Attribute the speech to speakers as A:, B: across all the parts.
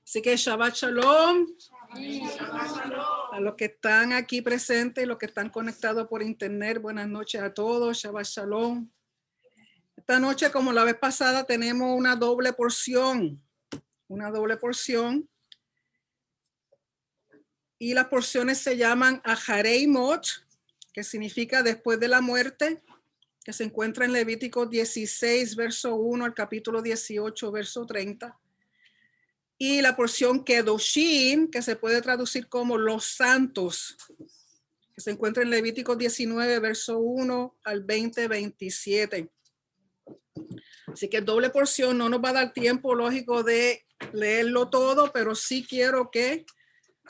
A: Así que Shabbat Shalom. A los que están aquí presentes, los que están conectados por internet, buenas noches a todos. Shabbat Shalom. Esta noche, como la vez pasada, tenemos una doble porción. Y las porciones se llaman Aharei Mot, que significa después de la muerte, que se encuentra en Levítico 16, verso 1 al capítulo 18, verso 30. Y la porción Kedoshim, que se puede traducir como los santos, que se encuentra en Levítico 19, verso 1 al 20, 27. Así que doble porción, no nos va a dar tiempo lógico de leerlo todo, pero sí quiero que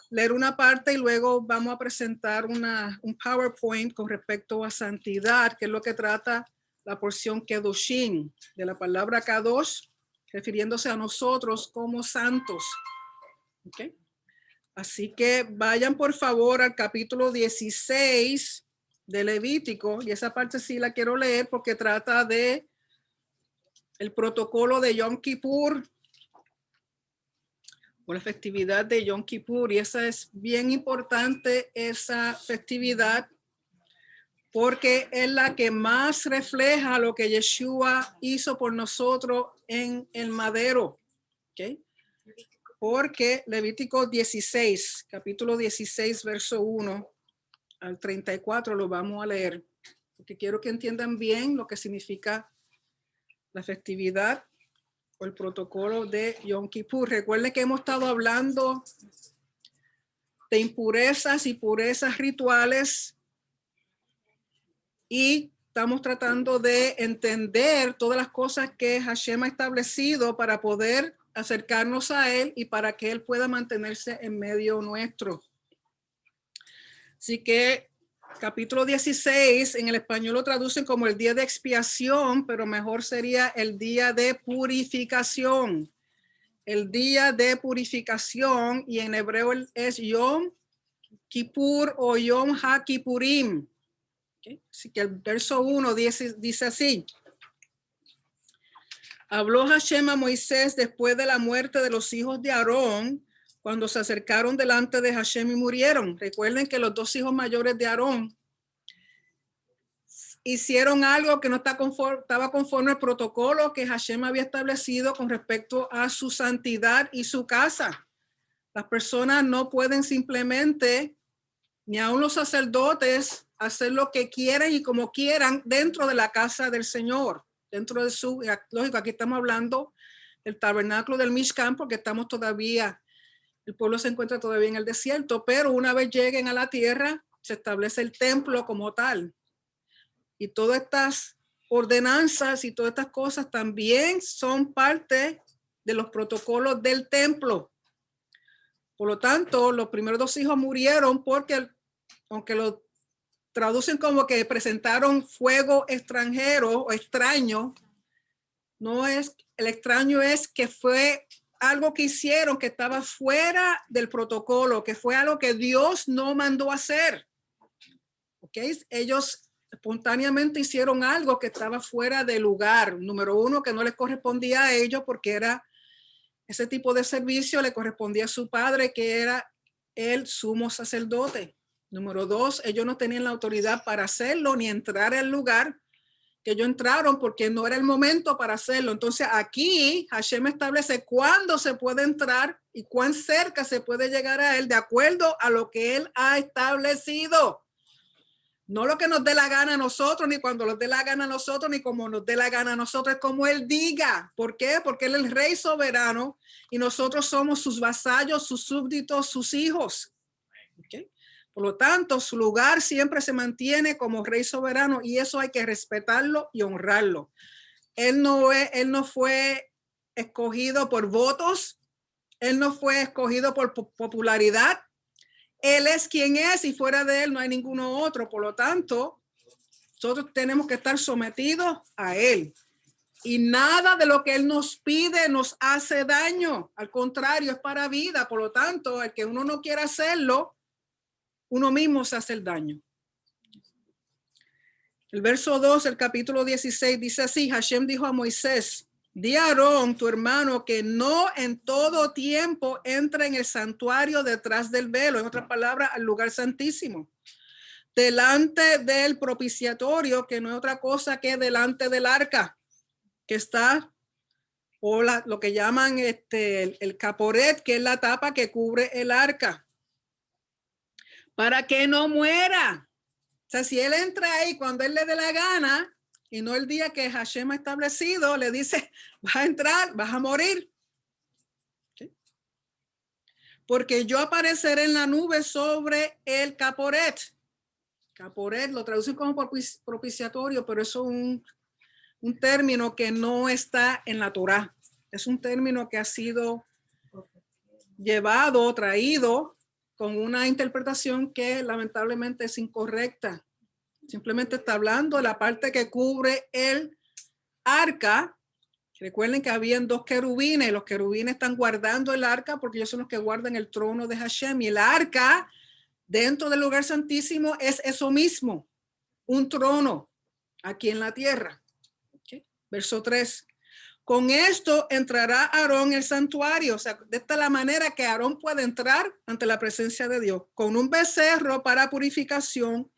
A: leer una parte y luego vamos a presentar un PowerPoint con respecto a santidad, que es lo que trata la porción Kedoshim, de la palabra Kadosh, refiriéndose a nosotros como santos. ¿Okay? Así que vayan por favor al capítulo 16 de Levítico, y esa parte sí la quiero leer porque trata de el protocolo de Yom Kippur, o la festividad de Yom Kippur, y esa es bien importante, esa festividad, porque es la que más refleja lo que Yeshua hizo por nosotros en el madero. ¿Okay? Porque Levítico 16, capítulo 16, verso 1 al 34, lo vamos a leer, porque quiero que entiendan bien lo que significa la festividad o el protocolo de Yom Kippur. Recuerden que hemos estado hablando de impurezas y purezas rituales, y estamos tratando de entender todas las cosas que Hashem ha establecido para poder acercarnos a Él y para que Él pueda mantenerse en medio nuestro. Así que capítulo 16 en el español lo traducen como el día de expiación, pero mejor sería el día de purificación. El día de purificación, y en hebreo es Yom Kippur o Yom HaKippurim. Okay. Así que el verso 1 dice así: habló Hashem a Moisés después de la muerte de los hijos de Aarón, cuando se acercaron delante de Hashem y murieron. Recuerden que los dos hijos mayores de Aarón hicieron algo que no estaba conforme al protocolo que Hashem había establecido con respecto a su santidad y su casa. Las personas no pueden simplemente, ni aun los sacerdotes, hacer lo que quieran y como quieran dentro de la casa del Señor, dentro de su, lógico, aquí estamos hablando del tabernáculo del Mishkan, porque estamos todavía, el pueblo se encuentra todavía en el desierto, pero una vez lleguen a la tierra, se establece el templo como tal. Y todas estas ordenanzas y todas estas cosas también son parte de los protocolos del templo. Por lo tanto, los primeros dos hijos murieron porque, aunque lo traducen como que presentaron fuego extranjero o extraño, no es, el extraño es que fue algo que hicieron que estaba fuera del protocolo, que fue algo que Dios no mandó hacer. ¿Okay? Ellos espontáneamente hicieron algo que estaba fuera de lugar. Número uno, que no les correspondía a ellos, porque era ese tipo de servicio le correspondía a su padre, que era el sumo sacerdote. Número dos, ellos no tenían la autoridad para hacerlo ni entrar al lugar que ellos entraron, porque no era el momento para hacerlo. Entonces aquí Hashem establece cuándo se puede entrar y cuán cerca se puede llegar a él de acuerdo a lo que él ha establecido. No lo que nos dé la gana a nosotros, ni cuando nos dé la gana a nosotros, ni como nos dé la gana a nosotros, es como él diga. ¿Por qué? Porque él es el rey soberano y nosotros somos sus vasallos, sus súbditos, sus hijos. ¿Okay? Por lo tanto, su lugar siempre se mantiene como rey soberano, y eso hay que respetarlo y honrarlo. Él no fue escogido por votos, él no fue escogido por popularidad. Él es quien es, y fuera de él no hay ninguno otro. Por lo tanto, nosotros tenemos que estar sometidos a él. Y nada de lo que él nos pide nos hace daño. Al contrario, es para vida. Por lo tanto, el que uno no quiera hacerlo, uno mismo se hace el daño. El verso 2, el capítulo 16, dice así: Hashem dijo a Moisés: Di a Aarón, tu hermano, que no en todo tiempo entre en el santuario detrás del velo, en otras palabras, al lugar santísimo, delante del propiciatorio, que no es otra cosa que delante del arca, que está, o lo que llaman el caporet, que es la tapa que cubre el arca, para que no muera. O sea, si él entra ahí cuando él le dé la gana, y no el día que Hashem ha establecido, le dice, vas a entrar, vas a morir. ¿Sí? Porque yo apareceré en la nube sobre el caporet. Caporet lo traducen como propiciatorio, pero eso es un término que no está en la Torá. Es un término que ha sido llevado, traído con una interpretación que lamentablemente es incorrecta. Simplemente está hablando de la parte que cubre el arca. Recuerden que habían dos querubines. Los querubines están guardando el arca porque ellos son los que guardan el trono de Hashem. Y el arca dentro del lugar santísimo es eso mismo, un trono aquí en la tierra. ¿Okay? Verso 3. Con esto entrará Aarón el santuario. O sea, de esta es la manera que Aarón puede entrar ante la presencia de Dios. Con un becerro para purificación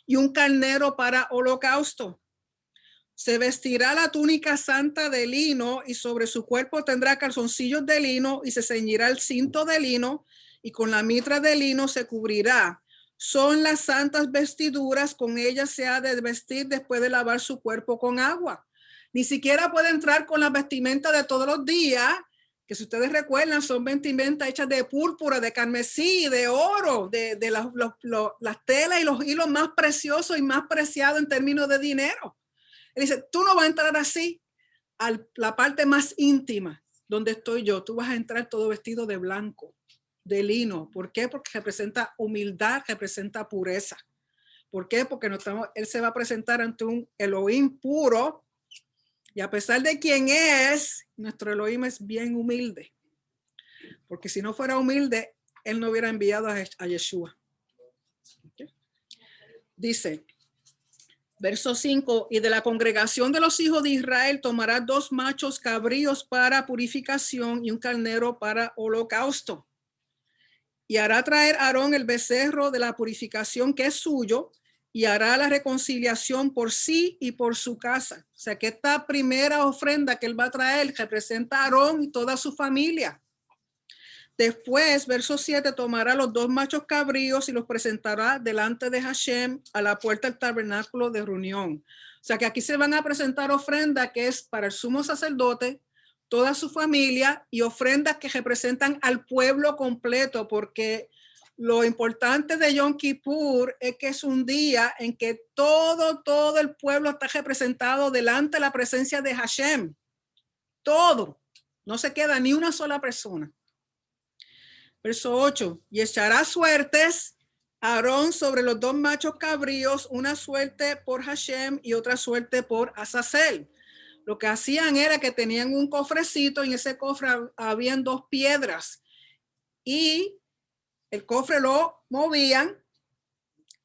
A: y un carnero para holocausto. Se vestirá la túnica santa de lino y sobre su cuerpo tendrá calzoncillos de lino y se ceñirá el cinto de lino y con la mitra de lino se cubrirá. Son las santas vestiduras, con ellas se ha de vestir después de lavar su cuerpo con agua. Ni siquiera puede entrar con las vestimentas de todos los días, que si ustedes recuerdan son vestimentas hechas de púrpura, de carmesí, de oro, de las telas y los hilos más preciosos y más preciados en términos de dinero. Él dice, tú no vas a entrar así a la parte más íntima donde estoy yo. Tú vas a entrar todo vestido de blanco, de lino. ¿Por qué? Porque representa humildad, representa pureza. ¿Por qué? Porque él se va a presentar ante un Elohim puro. Y a pesar de quién es, nuestro Elohim es bien humilde. Porque si no fuera humilde, él no hubiera enviado a Yeshua. ¿Okay? Dice, verso 5, y de la congregación de los hijos de Israel tomará 2 machos cabríos para purificación y un carnero para holocausto. Y hará traer Aarón el becerro de la purificación que es suyo y hará la reconciliación por sí y por su casa. O sea que esta primera ofrenda que él va a traer representa a Aarón y toda su familia. Después, verso 7, tomará los 2 machos cabríos y los presentará delante de Hashem a la puerta del tabernáculo de reunión. O sea que aquí se van a presentar ofrendas que es para el sumo sacerdote, toda su familia y ofrendas que representan al pueblo completo, porque lo importante de Yom Kippur es que es un día en que todo el pueblo está representado delante de la presencia de Hashem. Todo. No se queda ni una sola persona. Verso 8, y echará suertes Aarón sobre los 2 machos cabríos, una suerte por Hashem y otra suerte por Azazel. Lo que hacían era que tenían un cofrecito y en ese cofre habían 2 piedras y el cofre lo movían,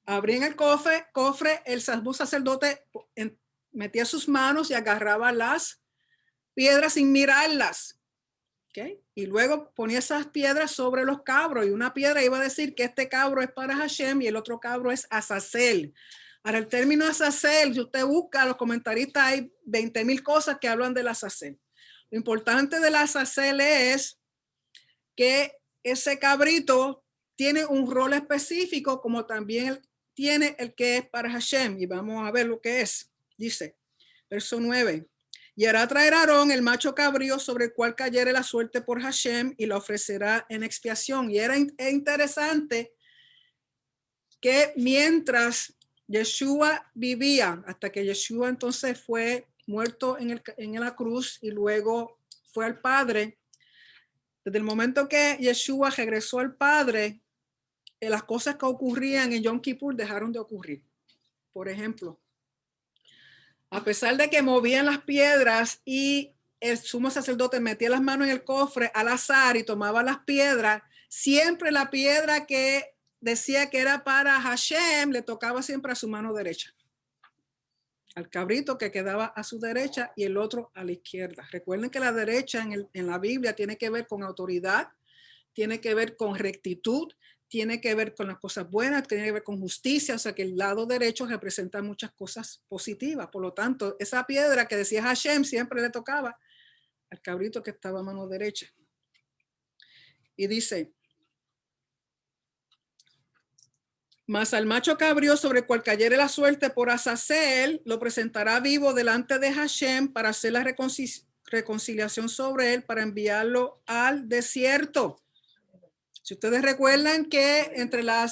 A: abrían el cofre, el sacerdote metía sus manos y agarraba las piedras sin mirarlas. ¿Okay? Y luego ponía esas piedras sobre los cabros y una piedra iba a decir que este cabro es para Hashem y el otro cabro es Azazel. Ahora el término Azazel, si usted busca, los comentaristas hay 20,000 cosas que hablan del Azazel. Lo importante del Azazel es que ese cabrito tiene un rol específico como también tiene el que es para Hashem y vamos a ver lo que es. Dice, verso 9. Y hará traer a Aarón el macho cabrío sobre el cual cayere la suerte por Hashem y la ofrecerá en expiación. Y era interesante que mientras Yeshua vivía, hasta que Yeshua entonces fue muerto en la cruz y luego fue al Padre, desde el momento que Yeshua regresó al Padre, las cosas que ocurrían en Yom Kippur dejaron de ocurrir. Por ejemplo, a pesar de que movían las piedras y el sumo sacerdote metía las manos en el cofre al azar y tomaba las piedras, siempre la piedra que decía que era para Hashem le tocaba siempre a su mano derecha. al cabrito que quedaba a su derecha y el otro a la izquierda. Recuerden que la derecha en la Biblia tiene que ver con autoridad, tiene que ver con rectitud, tiene que ver con las cosas buenas, tiene que ver con justicia, o sea que el lado derecho representa muchas cosas positivas. Por lo tanto, esa piedra que decía Hashem siempre le tocaba al cabrito que estaba a mano derecha. Y dice, mas al macho cabrío sobre el cual cayere la suerte por Azazel, lo presentará vivo delante de Hashem para hacer la reconciliación sobre él, para enviarlo al desierto. Si ustedes recuerdan que entre la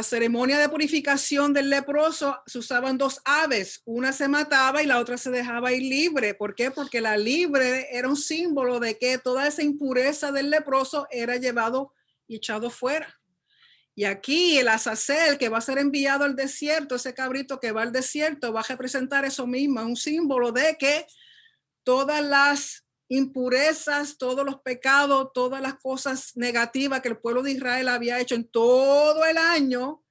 A: ceremonia de purificación del leproso se usaban dos aves, una se mataba y la otra se dejaba ir libre. ¿Por qué? Porque la libre era un símbolo de que toda esa impureza del leproso era llevado y echado fuera. Y aquí el Azazel que va a ser enviado al desierto, ese cabrito que va al desierto, va a representar eso mismo, un símbolo de que todas las impurezas, todos los pecados, todas las cosas negativas que el pueblo de Israel había hecho en todo el año,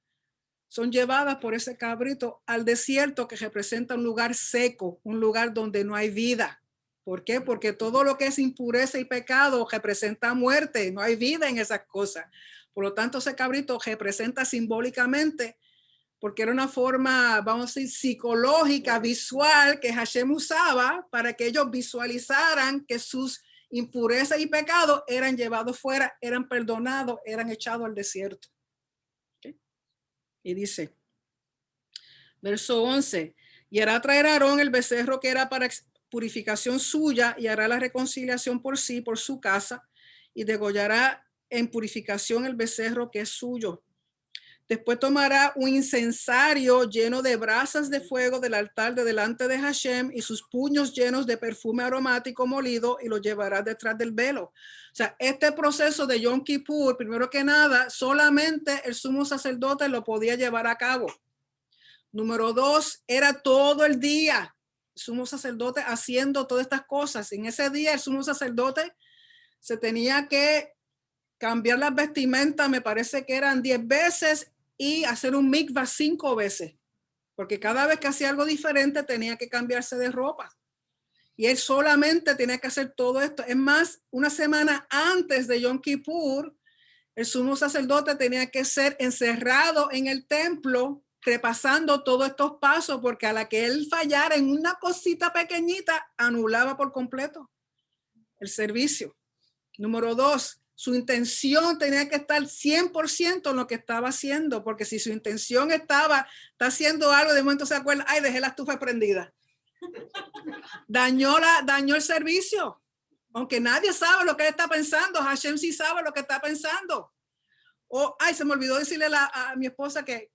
A: son llevadas por ese cabrito al desierto que representa un lugar seco, un lugar donde no hay vida. ¿Por qué? Porque todo lo que es impureza y pecado representa muerte, no hay vida en esas cosas. Por lo tanto, ese cabrito representa simbólicamente, porque era una forma, vamos a decir, psicológica, visual, que Hashem usaba para que ellos visualizaran que sus impurezas y pecados eran llevados fuera, eran perdonados, eran echados al desierto. ¿Okay? Y dice, verso 11, y hará traer a Aarón el becerro que era para purificación suya y hará la reconciliación por sí, por su casa, y degollará en purificación el becerro que es suyo. Después tomará un incensario lleno de brasas de fuego del altar de delante de Hashem y sus puños llenos de perfume aromático molido y lo llevará detrás del velo. O sea, este proceso de Yom Kippur, primero que nada, solamente el sumo sacerdote lo podía llevar a cabo. Número 2, era todo el día el sumo sacerdote haciendo todas estas cosas. En ese día el sumo sacerdote se tenía que cambiar las vestimentas, me parece que eran 10 veces, y hacer un mikvah 5 veces, porque cada vez que hacía algo diferente tenía que cambiarse de ropa. Y él solamente tenía que hacer todo esto. Es más, una semana antes de Yom Kippur, el sumo sacerdote tenía que ser encerrado en el templo, repasando todos estos pasos, porque a la que él fallara en una cosita pequeñita, anulaba por completo el servicio. Número 2, su intención tenía que estar 100% en lo que estaba haciendo, porque si su intención está haciendo algo, de momento se acuerda, ay, dejé la estufa prendida. Dañó el servicio. Aunque nadie sabe lo que él está pensando, Hashem sí sabe lo que está pensando. O, ay, se me olvidó decirle a mi esposa que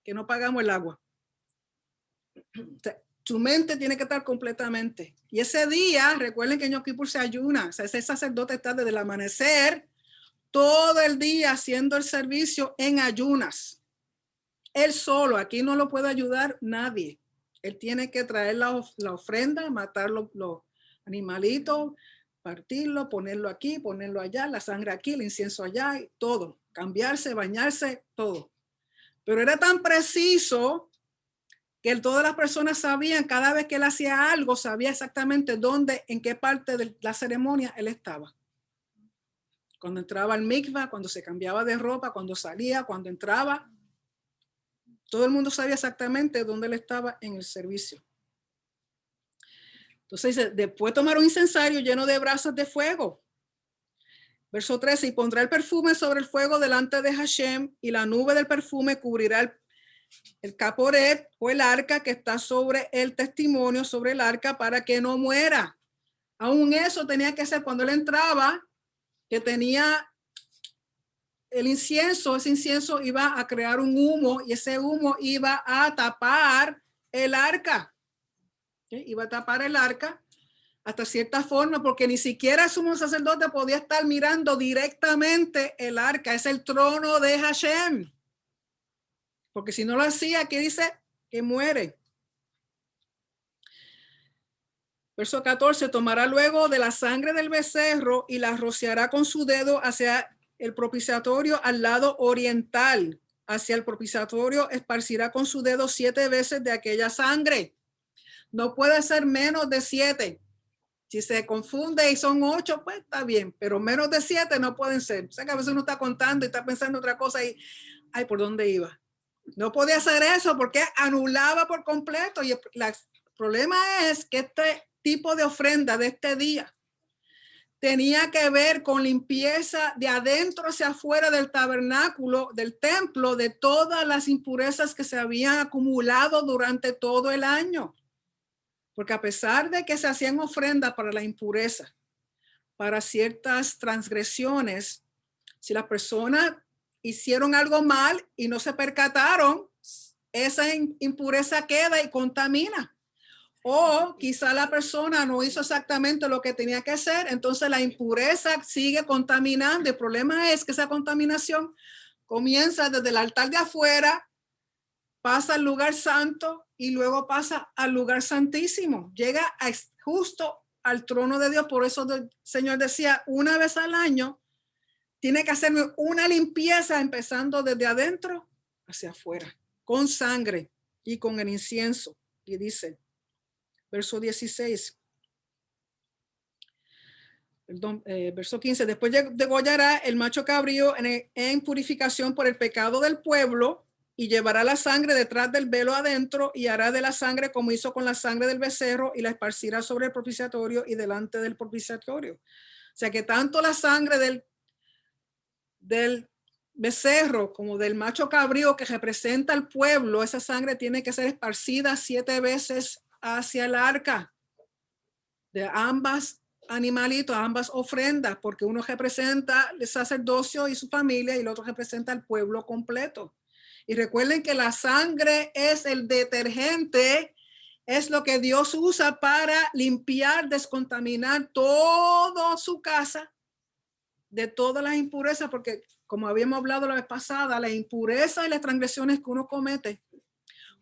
A: no pagamos el agua. Tu mente tiene que estar completamente. Y ese día, recuerden que en Yom Kippur se ayuna. O sea, ese sacerdote está desde el amanecer todo el día haciendo el servicio en ayunas. Él solo, aquí no lo puede ayudar nadie. Él tiene que traer la ofrenda, matar los animalitos, partirlo, ponerlo aquí, ponerlo allá, la sangre aquí, el incienso allá, y todo. Cambiarse, bañarse, todo. Pero era tan preciso que todas las personas sabían, cada vez que él hacía algo, sabía exactamente dónde, en qué parte de la ceremonia él estaba. Cuando entraba al mikvah, cuando se cambiaba de ropa, cuando salía, cuando entraba, todo el mundo sabía exactamente dónde él estaba en el servicio. Entonces dice, después tomar un incensario lleno de brasas de fuego. Verso 13, y pondrá el perfume sobre el fuego delante de Hashem, y la nube del perfume cubrirá el caporet o el arca que está sobre el testimonio, sobre el arca, para que no muera. Aún eso tenía que ser cuando él entraba, que tenía el incienso, ese incienso iba a crear un humo y ese humo iba a tapar el arca. ¿Sí? Iba a tapar el arca hasta cierta forma, porque ni siquiera el sumo sacerdote podía estar mirando directamente el arca. Es el trono de Hashem. Porque si no lo hacía, aquí dice que muere. Verso 14, tomará luego de la sangre del becerro y la rociará con su dedo hacia el propiciatorio al lado oriental. hacia el propiciatorio, esparcirá con su dedo 7 veces de aquella sangre. No puede ser menos de 7. Si se confunde y son 8, pues está bien, pero menos de 7 no pueden ser. O sea que a veces uno está contando y está pensando otra cosa y, ay, ¿por dónde iba? No podía hacer eso porque anulaba por completo. Y el problema es que este tipo de ofrenda de este día tenía que ver con limpieza de adentro hacia afuera del tabernáculo, del templo, de todas las impurezas que se habían acumulado durante todo el año. Porque a pesar de que se hacían ofrendas para la impureza, para ciertas transgresiones, si las personas hicieron algo mal y no se percataron, esa impureza queda y contamina. O quizá la persona no hizo exactamente lo que tenía que hacer, entonces la impureza sigue contaminando. El problema es que esa contaminación comienza desde el altar de afuera, pasa al lugar santo y luego pasa al lugar santísimo. Llega justo al trono de Dios. Por eso el Señor decía, una vez al año, tiene que hacerme una limpieza empezando desde adentro hacia afuera, con sangre y con el incienso. Y dice, verso 16, perdón, verso 15, después degollará el macho cabrío en purificación por el pecado del pueblo y llevará la sangre detrás del velo adentro y hará de la sangre como hizo con la sangre del becerro y la esparcirá sobre el propiciatorio y delante del propiciatorio. O sea que tanto la sangre del becerro como del macho cabrío que representa al pueblo, esa sangre tiene que ser esparcida 7 veces hacia el arca de ambas animalitos, ambas ofrendas, porque uno representa el sacerdocio y su familia y el otro representa al pueblo completo. Y recuerden que la sangre es el detergente, es lo que Dios usa para limpiar, descontaminar toda su casa de todas las impurezas, porque como habíamos hablado la vez pasada, las impurezas y las transgresiones que uno comete,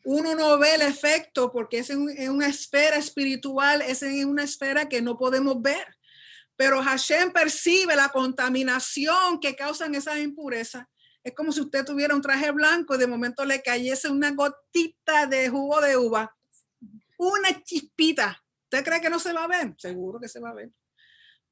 A: uno no ve el efecto porque es en una esfera espiritual, es en una esfera que no podemos ver. Pero Hashem percibe la contaminación que causan esas impurezas. Es como si usted tuviera un traje blanco y de momento le cayese una gotita de jugo de uva, una chispita. ¿Usted cree que no se va a ver? Seguro que se va a ver.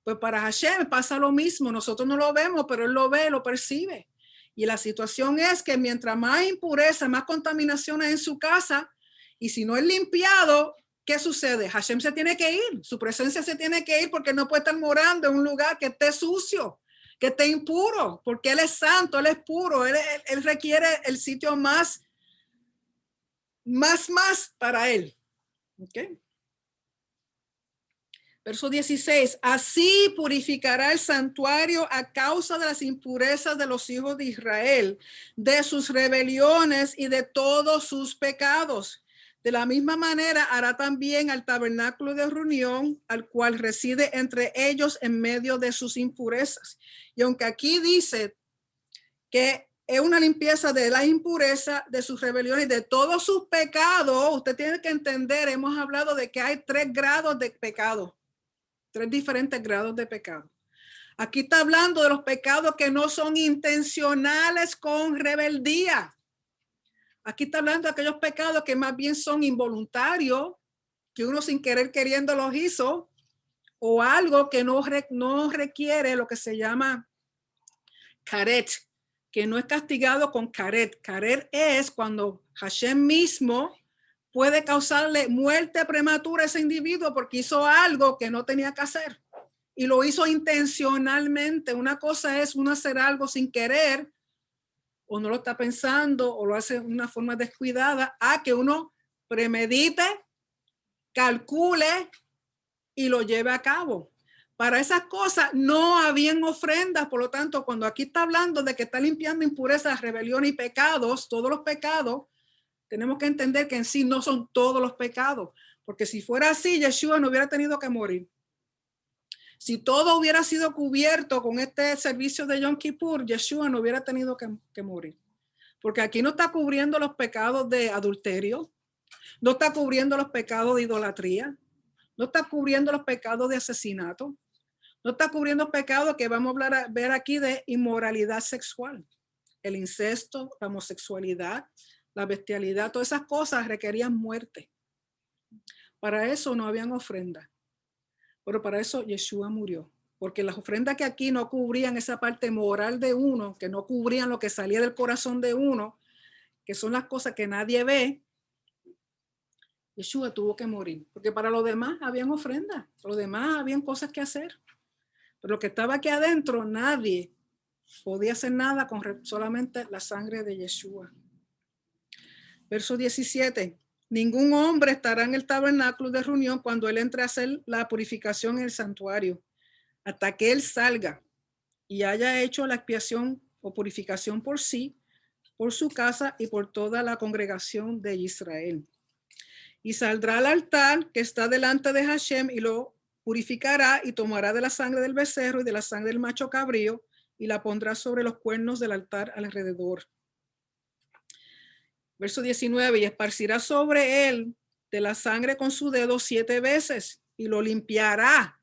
A: Pues para Hashem pasa lo mismo. Nosotros no lo vemos, pero él lo ve, lo percibe. Y la situación es que mientras más impureza, más contaminación hay en su casa, y si no es limpiado, ¿qué sucede? Hashem se tiene que ir, su presencia se tiene que ir porque no puede estar morando en un lugar que esté sucio, que esté impuro, porque él es santo, él es puro, él requiere el sitio más para él. ¿Okay? Verso 16, así purificará el santuario a causa de las impurezas de los hijos de Israel, de sus rebeliones y de todos sus pecados. De la misma manera hará también al tabernáculo de reunión, al cual reside entre ellos en medio de sus impurezas. Y aunque aquí dice que es una limpieza de la impureza, de sus rebeliones, de todos sus pecados, usted tiene que entender, hemos hablado de que hay 3 grados de pecado. 3 diferentes grados de pecado. Aquí está hablando de los pecados que no son intencionales con rebeldía. Aquí está hablando de aquellos pecados que más bien son involuntarios, que uno sin querer queriendo los hizo, o algo que no requiere lo que se llama karet, que no es castigado con karet. Karet es cuando Hashem mismo puede causarle muerte prematura a ese individuo porque hizo algo que no tenía que hacer y lo hizo intencionalmente. Una cosa es uno hacer algo sin querer o no lo está pensando o lo hace de una forma descuidada, a que uno premedite, calcule y lo lleve a cabo. Para esas cosas no habían ofrendas, por lo tanto, cuando aquí está hablando de que está limpiando impurezas, rebelión y pecados, todos los pecados, tenemos que entender que en sí no son todos los pecados, porque si fuera así, Yeshua no hubiera tenido que morir. Si todo hubiera sido cubierto con este servicio de Yom Kippur, Yeshua no hubiera tenido que morir. Porque aquí no está cubriendo los pecados de adulterio, no está cubriendo los pecados de idolatría, no está cubriendo los pecados de asesinato, no está cubriendo pecados que vamos a ver aquí de inmoralidad sexual. el incesto, la homosexualidad, la bestialidad, todas esas cosas requerían muerte. Para eso no habían ofrenda, pero para eso Yeshua murió, porque las ofrendas que aquí no cubrían esa parte moral de uno, que no cubrían lo que salía del corazón de uno, que son las cosas que nadie ve, Yeshua tuvo que morir, porque para los demás habían ofrendas, para los demás habían cosas que hacer, pero lo que estaba aquí adentro, nadie podía hacer nada con solamente la sangre de Yeshua. Verso 17. Ningún hombre estará en el tabernáculo de reunión cuando él entre a hacer la purificación en el santuario, hasta que él salga y haya hecho la expiación o purificación por sí, por su casa y por toda la congregación de Israel. Y saldrá al altar que está delante de Hashem y lo purificará y tomará de la sangre del becerro y de la sangre del macho cabrío y la pondrá sobre los cuernos del altar alrededor. Verso 19, y esparcirá sobre él de la sangre con su dedo 7 veces y lo limpiará.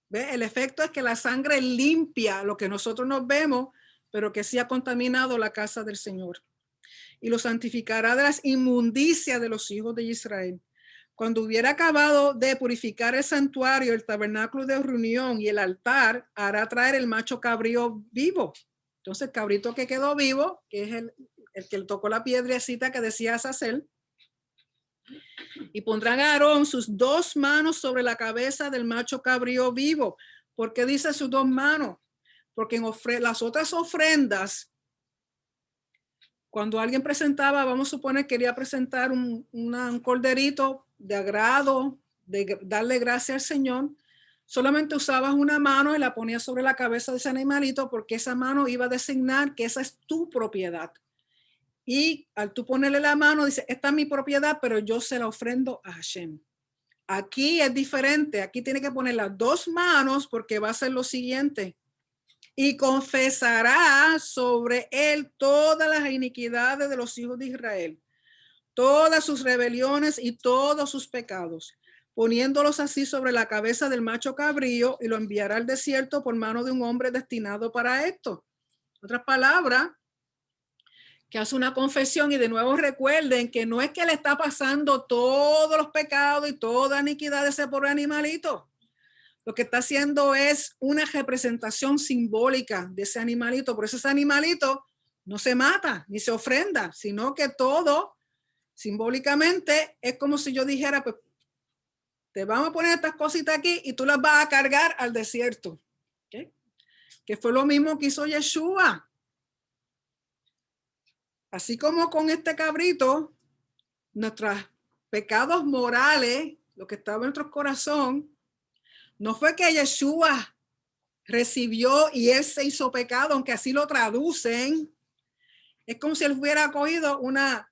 A: ¿Ve? El efecto es que la sangre limpia lo que nosotros nos vemos, pero que sí ha contaminado la casa del Señor. Y lo santificará de las inmundicias de los hijos de Israel. Cuando hubiera acabado de purificar el santuario, el tabernáculo de reunión y el altar, hará traer el macho cabrío vivo. Entonces el cabrito que quedó vivo, que es el que le tocó la piedrecita que decía Azazel, y pondrán a Aarón sus 2 manos sobre la cabeza del macho cabrío vivo. ¿Por qué dice sus 2 manos? Porque en las otras ofrendas, cuando alguien presentaba, vamos a suponer, quería presentar un corderito de agrado, de darle gracias al Señor, solamente usabas una mano y la ponías sobre la cabeza de ese animalito, porque esa mano iba a designar que esa es tu propiedad. Y al tú ponerle la mano, dice, esta es mi propiedad, pero yo se la ofrendo a Hashem. Aquí es diferente. Aquí tiene que poner las 2 manos porque va a ser lo siguiente. Y confesará sobre él todas las iniquidades de los hijos de Israel, todas sus rebeliones y todos sus pecados, poniéndolos así sobre la cabeza del macho cabrío, y lo enviará al desierto por mano de un hombre destinado para esto. En otras palabras, que hace una confesión, y de nuevo recuerden que no es que le está pasando todos los pecados y toda iniquidad de ese pobre animalito. Lo que está haciendo es una representación simbólica de ese animalito. Por eso ese animalito no se mata ni se ofrenda, sino que todo simbólicamente es como si yo dijera, pues te vamos a poner estas cositas aquí y tú las vas a cargar al desierto. ¿Okay? Que fue lo mismo que hizo Yeshua. Así como con este cabrito, nuestros pecados morales, lo que estaba en nuestro corazón, no fue que Yeshua recibió y él se hizo pecado, aunque así lo traducen. Es como si él hubiera cogido una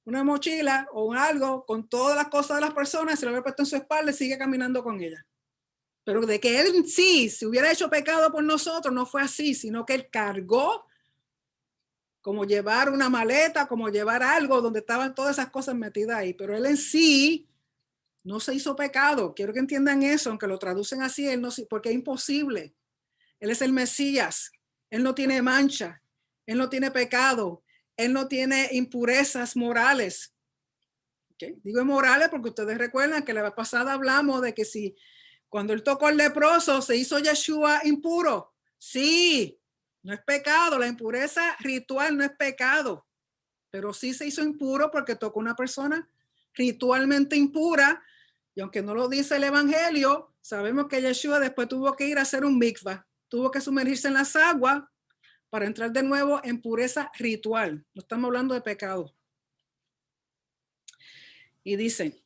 A: mochila o algo con todas las cosas de las personas, se lo hubiera puesto en su espalda y sigue caminando con ella. Pero de que él en sí se hubiera hecho pecado por nosotros, no fue así, sino que él cargó, como llevar una maleta, como llevar algo donde estaban todas esas cosas metidas ahí. Pero él en sí no se hizo pecado. Quiero que entiendan eso, aunque lo traducen así, él no, porque es imposible. Él es el Mesías. Él no tiene mancha. Él no tiene pecado. Él no tiene impurezas morales. ¿Okay? Digo morales porque ustedes recuerdan que la vez pasada hablamos de que si cuando él tocó al leproso se hizo Yeshua impuro. Sí, no es pecado. La impureza ritual no es pecado. Pero sí se hizo impuro porque tocó una persona ritualmente impura. Y aunque no lo dice el evangelio, sabemos que Yeshua después tuvo que ir a hacer un mikvah. Tuvo que sumergirse en las aguas para entrar de nuevo en pureza ritual. No estamos hablando de pecado. Y dice,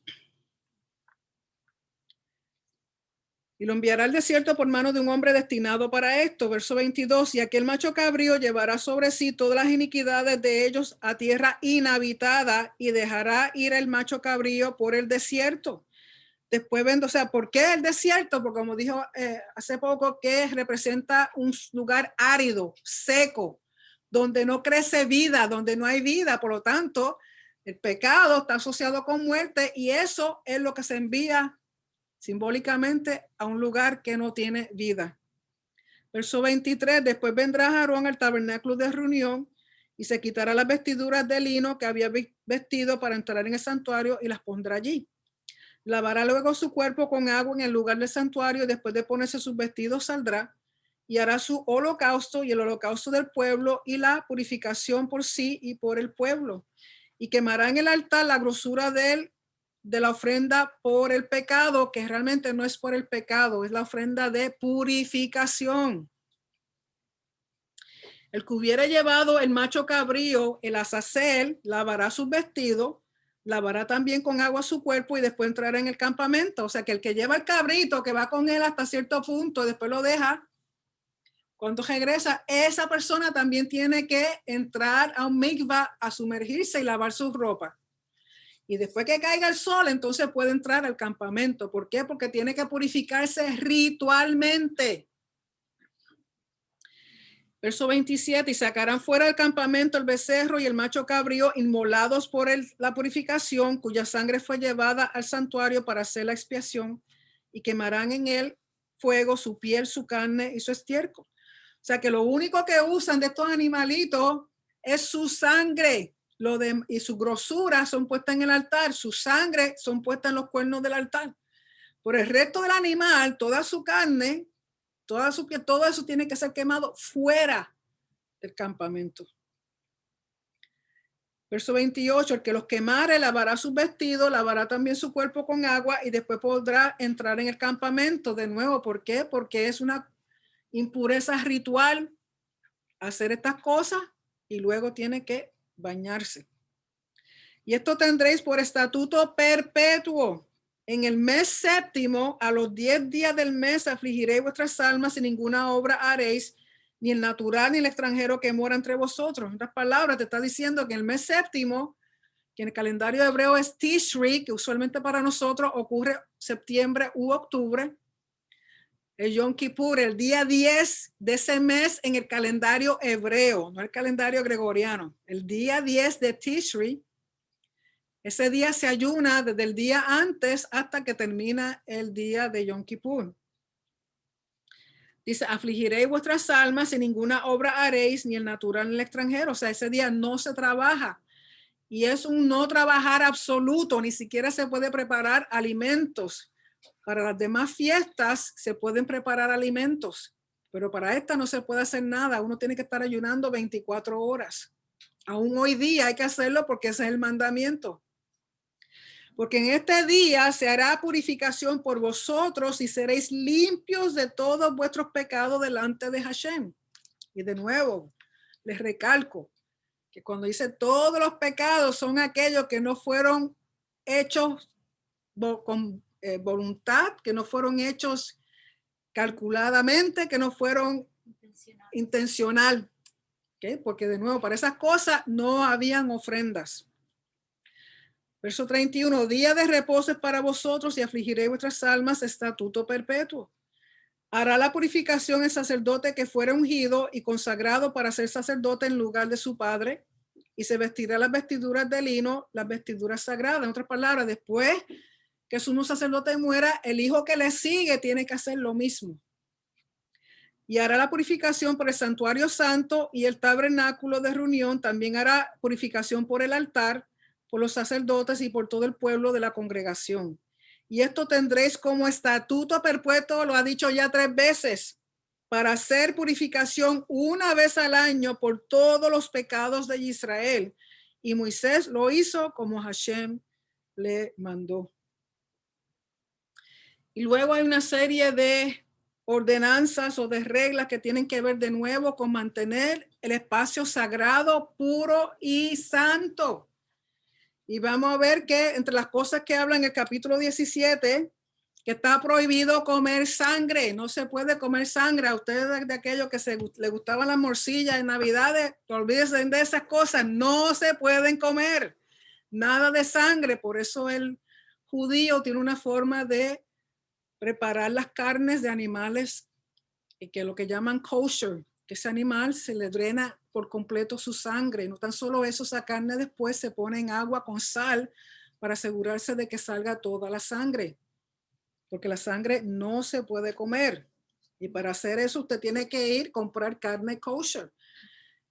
A: y lo enviará al desierto por mano de un hombre destinado para esto. Verso 22, y aquel macho cabrío llevará sobre sí todas las iniquidades de ellos a tierra inhabitada y dejará ir el macho cabrío por el desierto. Después vendo, o sea, ¿por qué el desierto? Porque como dijo hace poco, que representa un lugar árido, seco, donde no crece vida, donde no hay vida. Por lo tanto, el pecado está asociado con muerte y eso es lo que se envía simbólicamente a un lugar que no tiene vida. Verso 23, después vendrá Aarón al tabernáculo de reunión y se quitará las vestiduras de lino que había vestido para entrar en el santuario y las pondrá allí. Lavará luego su cuerpo con agua en el lugar del santuario y después de ponerse sus vestidos saldrá y hará su holocausto y el holocausto del pueblo y la purificación por sí y por el pueblo. Y quemará en el altar la grosura de la ofrenda por el pecado, que realmente no es por el pecado, es la ofrenda de purificación. El que hubiera llevado el macho cabrío, el azazel, lavará sus vestidos, lavará también con agua su cuerpo y después entrará en el campamento. O sea que el que lleva el cabrito, que va con él hasta cierto punto, después lo deja, cuando regresa, esa persona también tiene que entrar a un mikvah a sumergirse y lavar sus ropas. Y después que caiga el sol, entonces puede entrar al campamento. ¿Por qué? Porque tiene que purificarse ritualmente. Verso 27, y sacarán fuera del campamento el becerro y el macho cabrío inmolados por la purificación, cuya sangre fue llevada al santuario para hacer la expiación, y quemarán en él fuego su piel, su carne y su estiércol. O sea que lo único que usan de estos animalitos es su sangre, y su grosura son puestas en el altar, su sangre son puestas en los cuernos del altar. Por el resto del animal, toda su carne, toda su piel, todo eso tiene que ser quemado fuera del campamento. Verso 28, el que los quemare lavará sus vestidos, lavará también su cuerpo con agua y después podrá entrar en el campamento de nuevo. ¿Por qué? Porque es una impureza ritual hacer estas cosas y luego tiene que bañarse. Y esto tendréis por estatuto perpetuo. En el mes séptimo, a los 10 días del mes, afligiréis vuestras almas y ninguna obra haréis, ni el natural ni el extranjero que mora entre vosotros. En otras palabras, te está diciendo que en el mes séptimo, que en el calendario hebreo es Tishri, que usualmente para nosotros ocurre septiembre u octubre, el Yom Kippur, el día 10 de ese mes en el calendario hebreo, no el calendario gregoriano. El día 10 de Tishri, ese día se ayuna desde el día antes hasta que termina el día de Yom Kippur. Dice, afligiréis vuestras almas y ninguna obra haréis, ni el natural ni el extranjero. O sea, ese día no se trabaja. Y es un no trabajar absoluto, ni siquiera se puede preparar alimentos. Para las demás fiestas se pueden preparar alimentos, pero para esta no se puede hacer nada. Uno tiene que estar ayunando 24 horas. Aún hoy día hay que hacerlo porque ese es el mandamiento. Porque en este día se hará purificación por vosotros y seréis limpios de todos vuestros pecados delante de Hashem. Y de nuevo, les recalco que cuando dice todos los pecados son aquellos que no fueron hechos con voluntad, que no fueron hechos calculadamente, que no fueron intencional. ¿Okay? Porque de nuevo, para esas cosas no habían ofrendas. Verso 31, día de reposo es para vosotros y afligiréis vuestras almas, estatuto perpetuo. Hará la purificación el sacerdote que fuera ungido y consagrado para ser sacerdote en lugar de su padre, y se vestirá las vestiduras de lino, las vestiduras sagradas. En otras palabras, después que su sacerdote muera, el hijo que le sigue tiene que hacer lo mismo. Y hará la purificación por el santuario santo y el tabernáculo de reunión. También hará purificación por el altar, por los sacerdotes y por todo el pueblo de la congregación. Y esto tendréis como estatuto perpetuo, lo ha dicho ya 3 veces, para hacer purificación una vez al año por todos los pecados de Israel. Y Moisés lo hizo como Hashem le mandó. Y luego hay una serie de ordenanzas o de reglas que tienen que ver de nuevo con mantener el espacio sagrado, puro y santo. Y vamos a ver que entre las cosas que habla en el capítulo 17, que está prohibido comer sangre, no se puede comer sangre. A ustedes de aquellos que le gustaban las morcillas en Navidades, olvídense de esas cosas, no se pueden comer nada de sangre. Por eso el judío tiene una forma de preparar las carnes de animales que lo que llaman kosher, que ese animal se le drena por completo su sangre. No tan solo eso, esa carne después se pone en agua con sal para asegurarse de que salga toda la sangre, porque la sangre no se puede comer. Y para hacer eso usted tiene que ir a comprar carne kosher.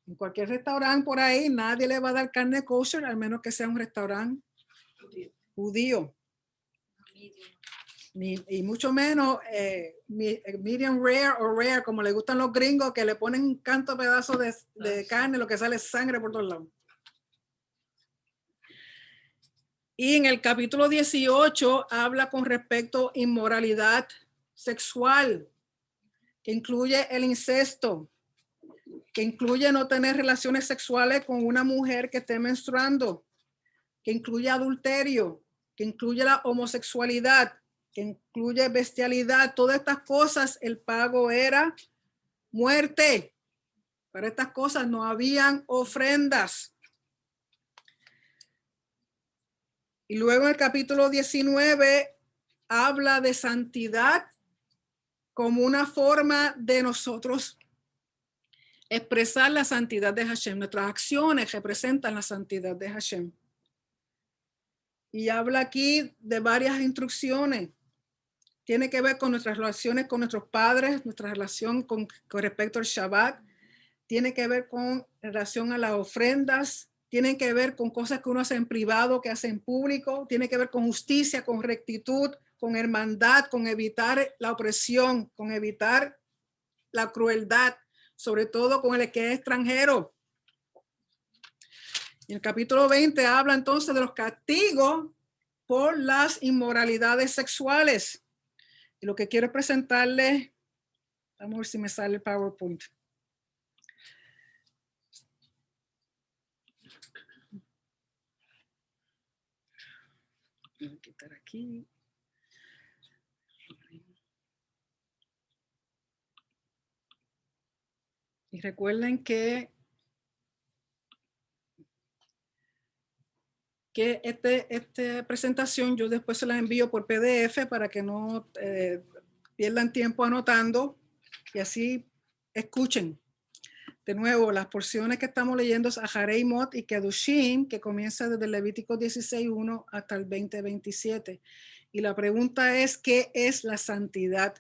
A: En cualquier restaurante por ahí, nadie le va a dar carne kosher, al menos que sea un restaurante judío. Y mucho menos medium rare o rare, como le gustan los gringos, que le ponen un canto pedazo de carne, lo que sale es sangre por todos lados. Y en el capítulo 18 habla con respecto a inmoralidad sexual, que incluye el incesto, que incluye no tener relaciones sexuales con una mujer que esté menstruando, que incluye adulterio, que incluye la homosexualidad, que incluye bestialidad. Todas estas cosas, el pago era muerte. Para estas cosas no habían ofrendas. Y luego en el capítulo 19 habla de santidad como una forma de nosotros expresar la santidad de Hashem. Nuestras acciones representan la santidad de Hashem. Y habla aquí de varias instrucciones. Tiene que ver con nuestras relaciones con nuestros padres, nuestra relación con respecto al Shabbat. Tiene que ver con relación a las ofrendas. Tiene que ver con cosas que uno hace en privado, que hace en público. Tiene que ver con justicia, con rectitud, con hermandad, con evitar la opresión, con evitar la crueldad, sobre todo con el que es extranjero. Y el capítulo 20 habla entonces de los castigos por las inmoralidades sexuales. Y lo que quiero es presentarles, vamos a ver si me sale el PowerPoint. Voy a quitar aquí. Y recuerden que esta presentación yo después se la envío por PDF para que no pierdan tiempo anotando y así escuchen. De nuevo, las porciones que estamos leyendo es Aharei Mot y Kedushim, que comienza desde Levítico 16:1 hasta el 20:27. Y la pregunta es, ¿qué es la santidad?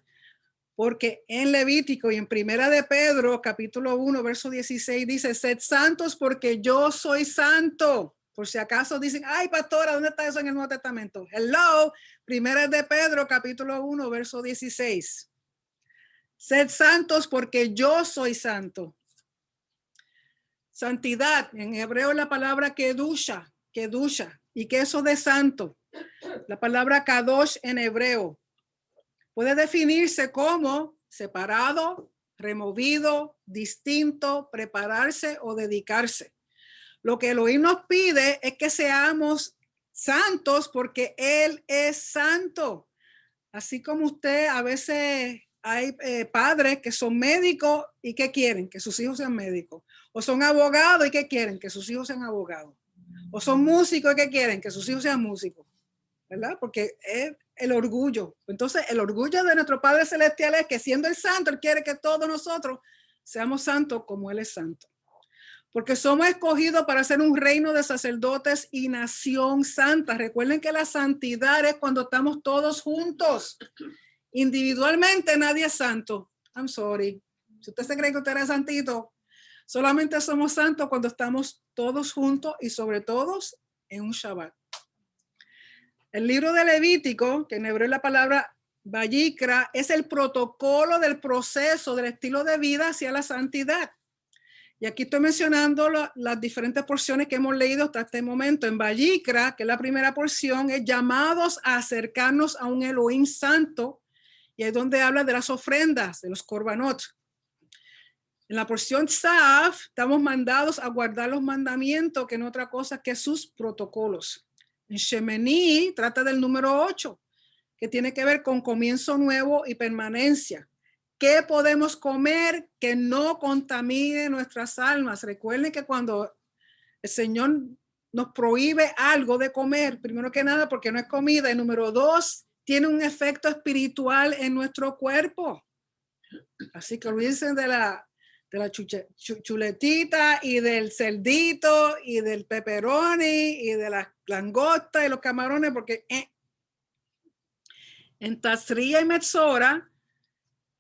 A: Porque en Levítico y en Primera de Pedro, capítulo 1, verso 16, dice, sed santos porque yo soy santo. Por si acaso dicen, ay, pastora, ¿dónde está eso en el Nuevo Testamento? Hello, Primera de Pedro, capítulo 1, verso 16. Sed santos porque yo soy santo. Santidad, en hebreo la palabra kedusha, y que eso de santo. La palabra kadosh en hebreo puede definirse como separado, removido, distinto, prepararse o dedicarse. Lo que Elohim nos pide es que seamos santos porque Él es santo. Así como usted, a veces hay padres que son médicos y que quieren que sus hijos sean médicos. O son abogados y que quieren que sus hijos sean abogados. O son músicos y que quieren que sus hijos sean músicos. ¿Verdad? Porque es el orgullo. Entonces, el orgullo de nuestro Padre Celestial es que siendo el santo, Él quiere que todos nosotros seamos santos como Él es santo. Porque somos escogidos para ser un reino de sacerdotes y nación santa. Recuerden que la santidad es cuando estamos todos juntos. Individualmente nadie es santo. I'm sorry. Si usted se cree que usted era santito, solamente somos santos cuando estamos todos juntos y sobre todo en un Shabbat. El libro de Levítico, que en hebreo es la palabra Vayikra, es el protocolo del proceso del estilo de vida hacia la santidad. Y aquí estoy mencionando las diferentes porciones que hemos leído hasta este momento. En Vayikra, que es la primera porción, es llamados a acercarnos a un Elohim santo, y es donde habla de las ofrendas, de los korbanot. En la porción Tzav, estamos mandados a guardar los mandamientos, que no es otra cosa que sus protocolos. En Shemini trata del número 8, que tiene que ver con comienzo nuevo y permanencia. ¿Qué podemos comer que no contamine nuestras almas? Recuerden que cuando el Señor nos prohíbe algo de comer, primero que nada porque no es comida, y número 2, tiene un efecto espiritual en nuestro cuerpo. Así que olvídense de la chuletita y del cerdito y del pepperoni y de las langostas y los camarones, porque en Tazria y Metzora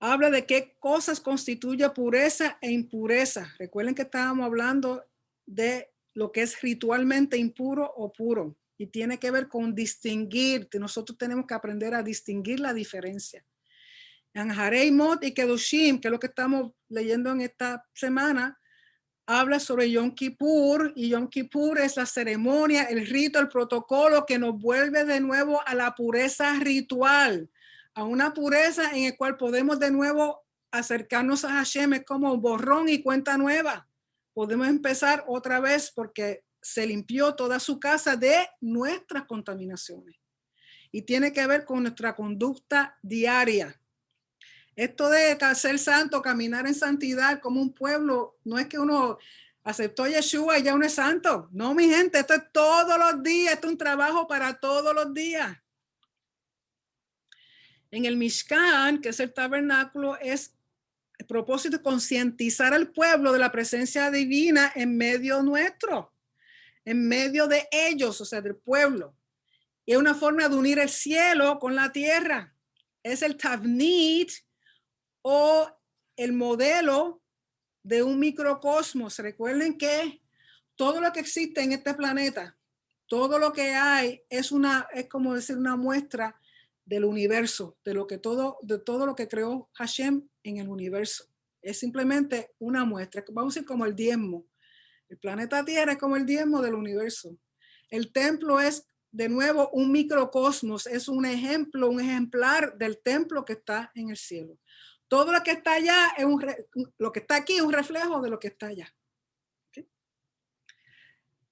A: habla de qué cosas constituye pureza e impureza. Recuerden que estábamos hablando de lo que es ritualmente impuro o puro y tiene que ver con distinguir. Nosotros tenemos que aprender a distinguir la diferencia. En Harei Mot y Kedoshim, que es lo que estamos leyendo en esta semana, habla sobre Yom Kippur, y Yom Kippur es la ceremonia, el rito, el protocolo que nos vuelve de nuevo a la pureza ritual, a una pureza en la cual podemos de nuevo acercarnos a Hashem. Es como borrón y cuenta nueva. Podemos empezar otra vez porque se limpió toda su casa de nuestras contaminaciones. Y tiene que ver con nuestra conducta diaria. Esto de ser santo, caminar en santidad como un pueblo, no es que uno aceptó a Yeshua y ya uno es santo. No, mi gente, esto es todos los días, esto es un trabajo para todos los días. En el Mishkan, que es el tabernáculo, es el propósito de concientizar al pueblo de la presencia divina en medio nuestro, en medio de ellos, o sea, del pueblo. Y es una forma de unir el cielo con la tierra. Es el Tavnit, o el modelo de un microcosmos. Recuerden que todo lo que existe en este planeta, todo lo que hay es como decir una muestra del universo, de todo lo que creó Hashem en el universo. Es simplemente una muestra, vamos a decir como el diezmo. El planeta Tierra es como el diezmo del universo. El templo es de nuevo un microcosmos, es un ejemplo, un ejemplar del templo que está en el cielo. Todo lo que está allá es lo que está aquí es un reflejo de lo que está allá. ¿Okay?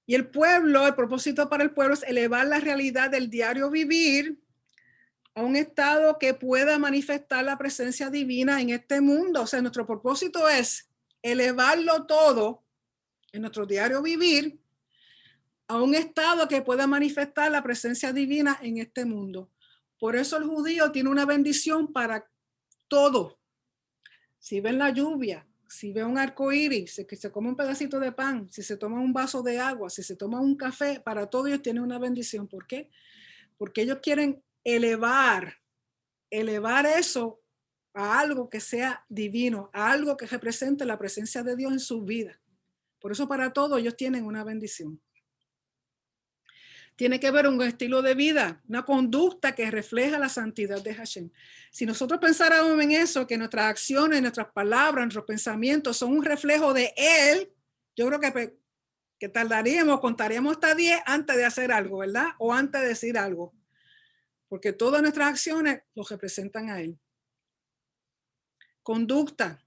A: Y el pueblo, el propósito para el pueblo es elevar la realidad del diario vivir a un estado que pueda manifestar la presencia divina en este mundo. O sea, nuestro propósito es elevarlo todo en nuestro diario vivir a un estado que pueda manifestar la presencia divina en este mundo. Por eso el judío tiene una bendición para todo. Si ven la lluvia, si ve un arco iris, que se come un pedacito de pan, si se toma un vaso de agua, si se toma un café, para todo ellos tienen una bendición. ¿Por qué? Porque ellos quieren elevar eso a algo que sea divino, a algo que represente la presencia de Dios en su vida. Por eso para todos ellos tienen una bendición. Tiene que ver un estilo de vida, una conducta que refleja la santidad de Hashem. Si nosotros pensáramos en eso, que nuestras acciones, nuestras palabras, nuestros pensamientos son un reflejo de Él, yo creo que contaríamos hasta 10 antes de hacer algo, ¿verdad? O antes de decir algo. Porque todas nuestras acciones los representan a Él. Conducta.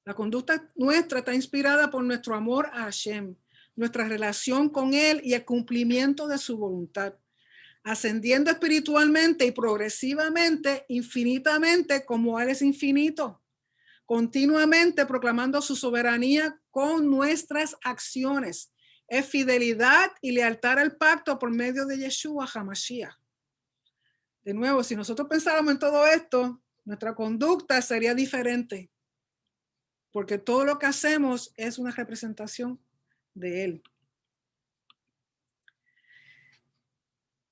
A: La conducta nuestra está inspirada por nuestro amor a Hashem, nuestra relación con Él y el cumplimiento de su voluntad, ascendiendo espiritualmente y progresivamente, infinitamente, como Él es infinito, continuamente proclamando su soberanía con nuestras acciones. Es fidelidad y lealtad al pacto por medio de Yeshua HaMashiach. De nuevo, si nosotros pensáramos en todo esto, nuestra conducta sería diferente, porque todo lo que hacemos es una representación de Él.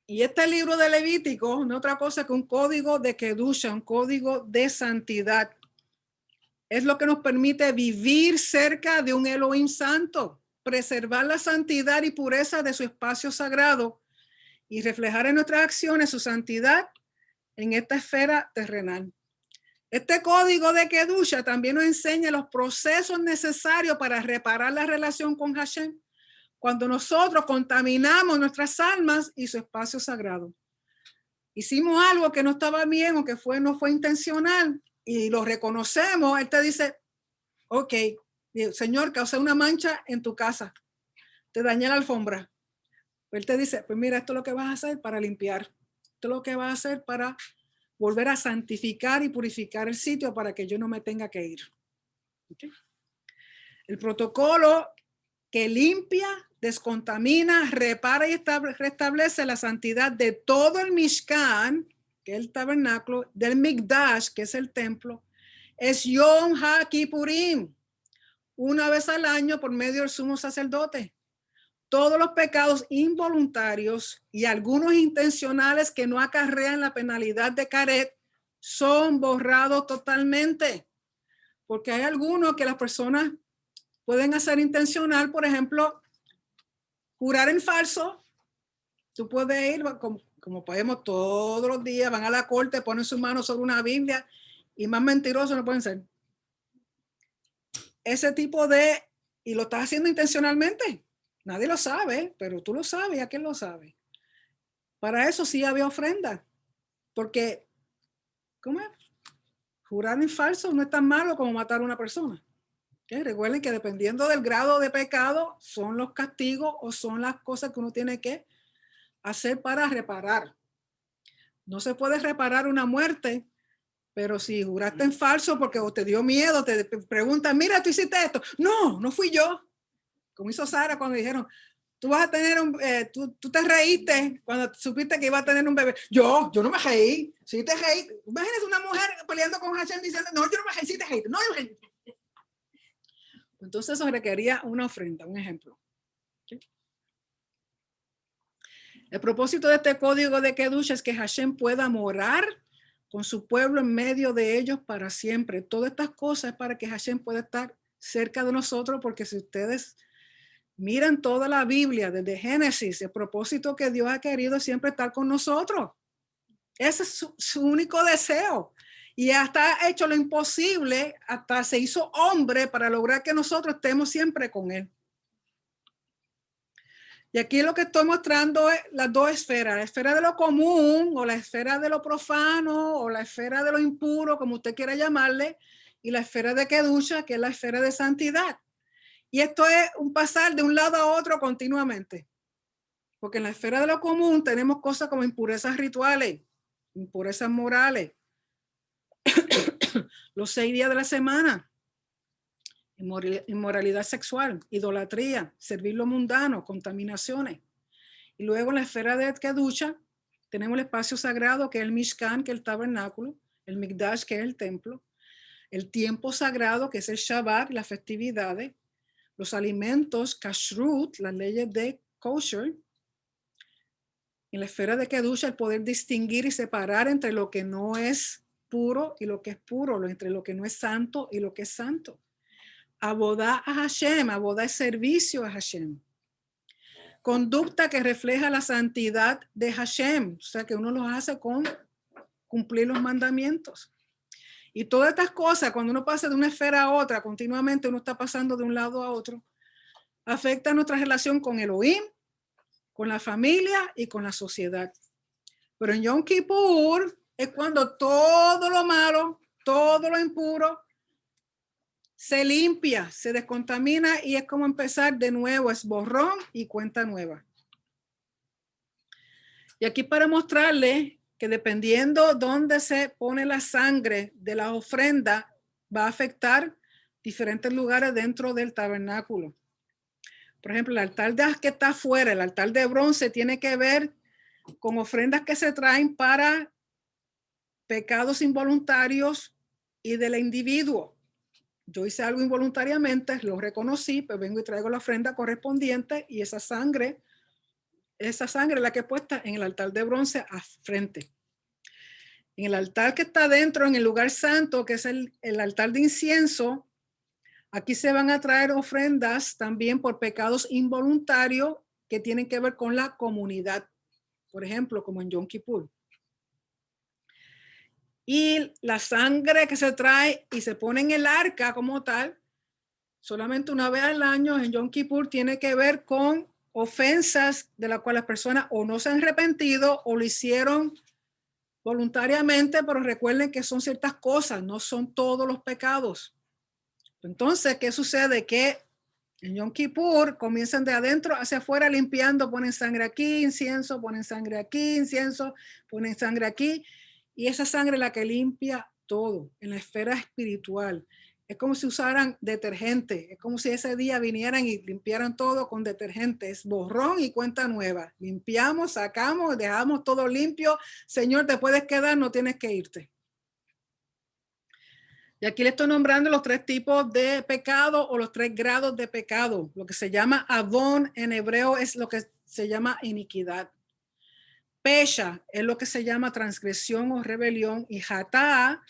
A: Y este libro de Levítico no es otra cosa que un código de Kedusha, un código de santidad. Es lo que nos permite vivir cerca de un Elohim santo, preservar la santidad y pureza de su espacio sagrado y reflejar en nuestras acciones su santidad en esta esfera terrenal. Este código de Kedusha también nos enseña los procesos necesarios para reparar la relación con Hashem cuando nosotros contaminamos nuestras almas y su espacio sagrado. Hicimos algo que no estaba bien o que no fue intencional y lo reconocemos. Él te dice, ok, Señor, causé una mancha en tu casa, te dañé la alfombra. Él te dice, pues mira, esto es lo que vas a hacer para limpiar. Esto es lo que vas a hacer para volver a santificar y purificar el sitio para que yo no me tenga que ir. ¿Okay? El protocolo que limpia, descontamina, repara y restablece la santidad de todo el Mishkan, que es el tabernáculo, del Mikdash, que es el templo, es Yom HaKippurim, una vez al año por medio del sumo sacerdote. Todos los pecados involuntarios y algunos intencionales que no acarrean la penalidad de Karet son borrados totalmente. Porque hay algunos que las personas pueden hacer intencional, por ejemplo, jurar en falso. Tú puedes ir, como podemos todos los días, van a la corte, ponen sus manos sobre una Biblia y más mentirosos no pueden ser. Ese tipo de, y lo estás haciendo intencionalmente. Nadie lo sabe, pero tú lo sabes, ¿a quién lo sabe? Para eso sí había ofrenda, porque, ¿cómo es? Jurar en falso no es tan malo como matar a una persona. ¿Okay? Recuerden que dependiendo del grado de pecado, son los castigos o son las cosas que uno tiene que hacer para reparar. No se puede reparar una muerte, pero si juraste en falso porque o te dio miedo, te preguntan, mira, tú hiciste esto. No, no fui yo. Como hizo Sara cuando dijeron, tú vas a tener tú te reíste cuando supiste que iba a tener un bebé. Yo no me reí. Sí te reí. Imagínate una mujer peleando con Hashem diciendo, no, yo no me reí, sí te reí. No, yo me reí. Entonces eso requería una ofrenda, un ejemplo. ¿Sí? El propósito de este código de Kedush es que Hashem pueda morar con su pueblo en medio de ellos para siempre. Todas estas cosas es para que Hashem pueda estar cerca de nosotros, porque si ustedes miran toda la Biblia desde Génesis, el propósito que Dios ha querido es siempre estar con nosotros. Ese es su único deseo. Y hasta ha hecho lo imposible, hasta se hizo hombre para lograr que nosotros estemos siempre con él. Y aquí lo que estoy mostrando es las dos esferas, la esfera de lo común o la esfera de lo profano o la esfera de lo impuro, como usted quiera llamarle, y la esfera de Kedusha, que es la esfera de santidad. Y esto es un pasar de un lado a otro continuamente. Porque en la esfera de lo común tenemos cosas como impurezas rituales, impurezas morales, los 6 días de la semana, inmoralidad sexual, idolatría, servir lo mundano, contaminaciones. Y luego en la esfera de Kedusha tenemos el espacio sagrado, que es el Mishkan, que es el tabernáculo, el Mikdash, que es el templo, el tiempo sagrado, que es el Shabbat, las festividades, los alimentos, kashrut, las leyes de kosher. En la esfera de Kedusha, el poder distinguir y separar entre lo que no es puro y lo que es puro, entre lo que no es santo y lo que es santo. Abodá a Hashem, abodá es servicio a Hashem. Conducta que refleja la santidad de Hashem, o sea que uno los hace con cumplir los mandamientos. Y todas estas cosas, cuando uno pasa de una esfera a otra, continuamente uno está pasando de un lado a otro, afecta nuestra relación con Elohim, con la familia y con la sociedad. Pero en Yom Kippur es cuando todo lo malo, todo lo impuro se limpia, se descontamina y es como empezar de nuevo, es borrón y cuenta nueva. Y aquí para mostrarles que dependiendo dónde se pone la sangre de la ofrenda, va a afectar diferentes lugares dentro del tabernáculo. Por ejemplo, el altar que está afuera, el altar de bronce, tiene que ver con ofrendas que se traen para pecados involuntarios y del individuo. Yo hice algo involuntariamente, lo reconocí, pues vengo y traigo la ofrenda correspondiente y esa sangre es la que he puesta en el altar de bronce a frente. En el altar que está dentro, en el lugar santo, que es el altar de incienso, aquí se van a traer ofrendas también por pecados involuntarios que tienen que ver con la comunidad. Por ejemplo, como en Yom Kippur. Y la sangre que se trae y se pone en el arca como tal, solamente una vez al año en Yom Kippur, tiene que ver con ofensas de las cuales las personas o no se han arrepentido o lo hicieron voluntariamente, pero recuerden que son ciertas cosas, no son todos los pecados. Entonces, ¿qué sucede? Que en Yom Kippur comienzan de adentro hacia afuera limpiando, ponen sangre aquí, incienso, ponen sangre aquí, incienso, ponen sangre aquí, y esa sangre es la que limpia todo en la esfera espiritual. Es como si usaran detergente, es como si ese día vinieran y limpiaran todo con detergente, es borrón y cuenta nueva. Limpiamos, sacamos, dejamos todo limpio. Señor, te puedes quedar, no tienes que irte. Y aquí le estoy nombrando los 3 tipos de pecado o los 3 grados de pecado. Lo que se llama avón en hebreo es lo que se llama iniquidad. Pesha es lo que se llama transgresión o rebelión, y hatá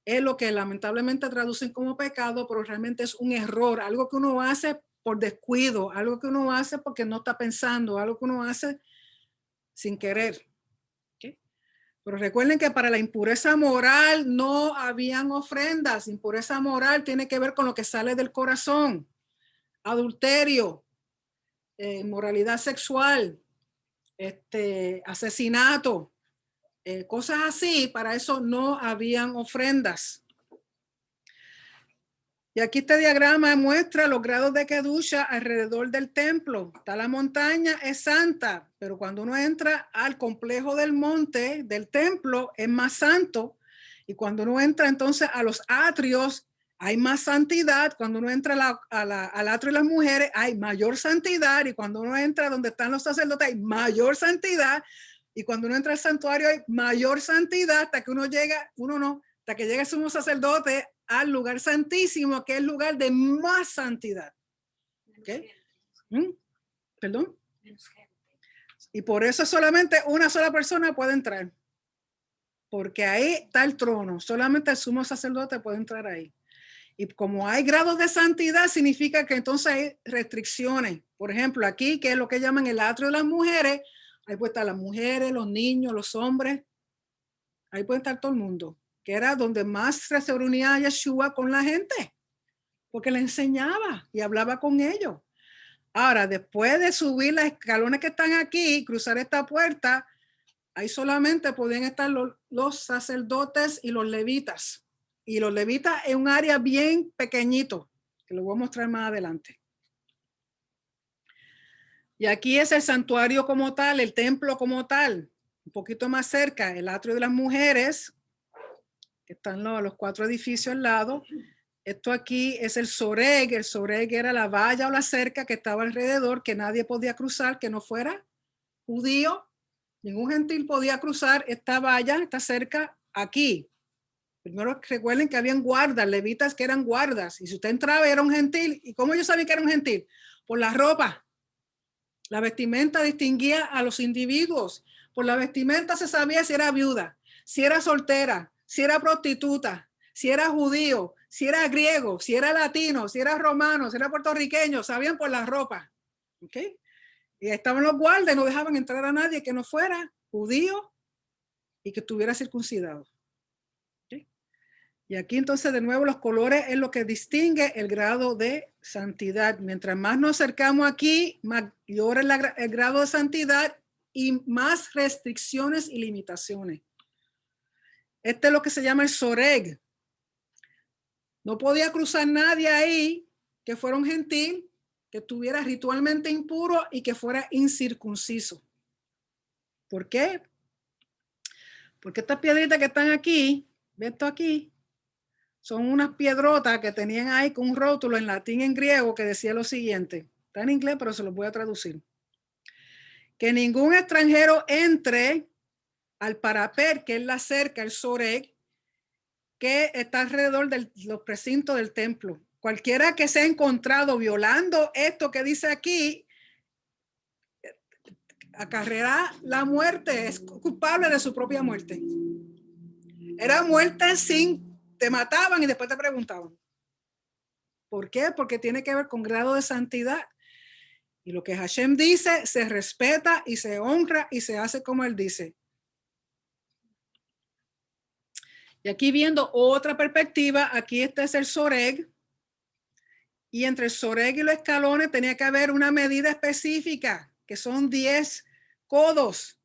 A: es lo que lamentablemente traducen como pecado, pero realmente es un error, algo que uno hace por descuido, algo que uno hace porque no está pensando, algo que uno hace sin querer. ¿Okay? Pero recuerden que para la impureza moral no habían ofrendas. Impureza moral tiene que ver con lo que sale del corazón. Adulterio, moralidad sexual, asesinato, cosas así. Para eso no habían ofrendas. Y aquí este diagrama muestra los grados de Kedusha alrededor del templo. Está la montaña, es santa, pero cuando uno entra al complejo del monte, del templo, es más santo. Y cuando uno entra entonces a los atrios, hay más santidad. Cuando uno entra al atrio de las mujeres, hay mayor santidad. Y cuando uno entra donde están los sacerdotes, hay mayor santidad. Y cuando uno entra al santuario, hay mayor santidad hasta que hasta que llega el sumo sacerdote al lugar santísimo, que es el lugar de más santidad. ¿Okay? ¿Perdón? Y por eso solamente una sola persona puede entrar. Porque ahí está el trono. Solamente el sumo sacerdote puede entrar ahí. Y como hay grados de santidad, significa que entonces hay restricciones. Por ejemplo, aquí, que es lo que llaman el atrio de las mujeres, ahí pueden estar las mujeres, los niños, los hombres. Ahí puede estar todo el mundo. Que era donde más se reunía Yeshua con la gente, porque le enseñaba y hablaba con ellos. Ahora, después de subir los escalones que están aquí, cruzar esta puerta, ahí solamente podían estar los sacerdotes y los levitas. Y los levitas es un área bien pequeñito, que lo voy a mostrar más adelante. Y aquí es el santuario como tal, el templo como tal, un poquito más cerca, el atrio de las mujeres, que están los 4 edificios al lado. Esto aquí es el soreg. El soreg era la valla o la cerca que estaba alrededor, que nadie podía cruzar, que no fuera judío. Ningún gentil podía cruzar esta valla, esta cerca aquí. Primero recuerden que habían guardas, levitas que eran guardas. Y si usted entraba era un gentil. ¿Y cómo yo sabía que era un gentil? Por la ropa. La vestimenta distinguía a los individuos. Por la vestimenta se sabía si era viuda, si era soltera, si era prostituta, si era judío, si era griego, si era latino, si era romano, si era puertorriqueño. Sabían por la ropa. ¿Okay? Y estaban los guardas, no dejaban entrar a nadie que no fuera judío y que estuviera circuncidado. ¿Okay? Y aquí entonces de nuevo los colores es lo que distingue el grado de santidad. Mientras más nos acercamos aquí, mayor es el grado de santidad y más restricciones y limitaciones. Este es lo que se llama el soreg. No podía cruzar nadie ahí que fuera un gentil, que estuviera ritualmente impuro y que fuera incircunciso. ¿Por qué? Porque estas piedritas que están aquí, ¿ve esto aquí? Son unas piedrotas que tenían ahí con un rótulo en latín y en griego que decía lo siguiente. Está en inglés, pero se lo voy a traducir. Que ningún extranjero entre al parapet, que es la cerca, el soreg, que está alrededor de los precintos del templo. Cualquiera que sea encontrado violando esto que dice aquí, acarreará la muerte, es culpable de su propia muerte. Era muerte sin, te mataban y después te preguntaban. ¿Por qué? Porque tiene que ver con grado de santidad. Y lo que Hashem dice se respeta y se honra y se hace como él dice. Y aquí viendo otra perspectiva, aquí este es el soreg. Y entre el soreg y los escalones tenía que haber una medida específica, que son 10 codos,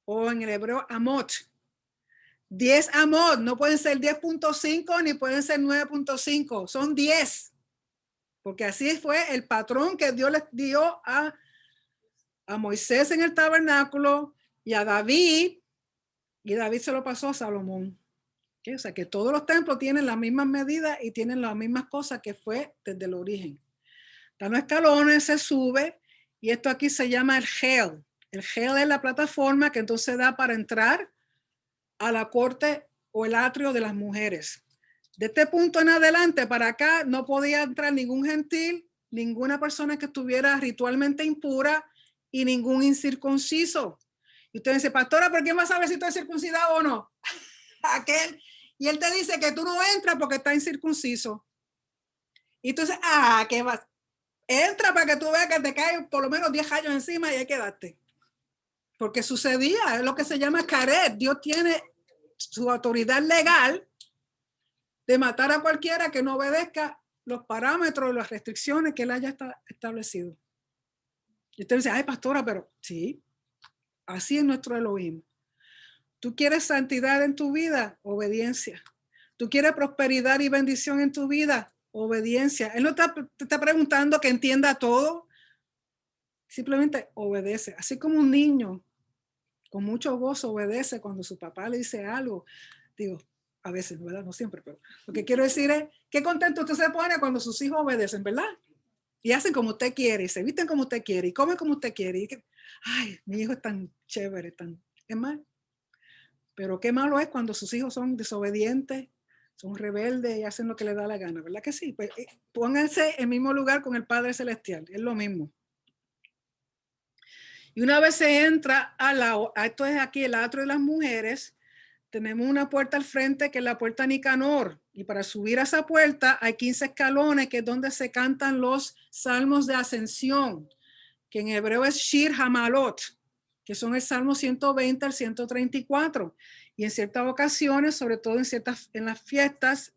A: o en el hebreo amot. 10 amot, no pueden ser 10.5 ni pueden ser 9.5, son 10. Porque así fue el patrón que Dios les dio a Moisés en el tabernáculo y a David, y David se lo pasó a Salomón. ¿Okay? O sea que todos los templos tienen las mismas medidas y tienen las mismas cosas que fue desde el origen. Están los escalones, se sube, y esto aquí se llama el gel. El gel es la plataforma que entonces da para entrar a la corte o el atrio de las mujeres. De este punto en adelante, para acá, no podía entrar ningún gentil, ninguna persona que estuviera ritualmente impura y ningún incircunciso. Y usted dice, pastora, ¿por qué vas a saber si estoy circuncidado o no? Aquel. Y él te dice que tú no entras porque está incircunciso. Y tú dices, ¿qué vas? Entra para que tú veas que te caen por lo menos 10 años encima y hay que darte. Porque sucedía, es lo que se llama caret. Dios tiene su autoridad legal de matar a cualquiera que no obedezca los parámetros, las restricciones que él haya establecido. Y usted dice, ay, pastora, pero sí, así es nuestro Elohim. ¿Tú quieres santidad en tu vida? Obediencia. ¿Tú quieres prosperidad y bendición en tu vida? Obediencia. Él no te está preguntando que entienda todo. Simplemente obedece. Así como un niño con mucho gozo obedece cuando su papá le dice algo. Digo, a veces, ¿verdad? No siempre, pero lo que quiero decir es qué contento usted se pone cuando sus hijos obedecen, ¿verdad? Y hacen como usted quiere, y se visten como usted quiere, y comen como usted quiere. Y que, ay, mi hijo es tan chévere, tan... Es mal. Pero qué malo es cuando sus hijos son desobedientes, son rebeldes y hacen lo que les da la gana, ¿verdad que sí? Pues pónganse en el mismo lugar con el Padre Celestial, es lo mismo. Y una vez se entra esto es aquí el atrio de las mujeres, tenemos una puerta al frente que es la puerta Nicanor. Y para subir a esa puerta hay 15 escalones, que es donde se cantan los salmos de ascensión, que en hebreo es Shir Hamalot, que son el Salmo 120 al 134. Y en ciertas ocasiones, sobre todo en las fiestas,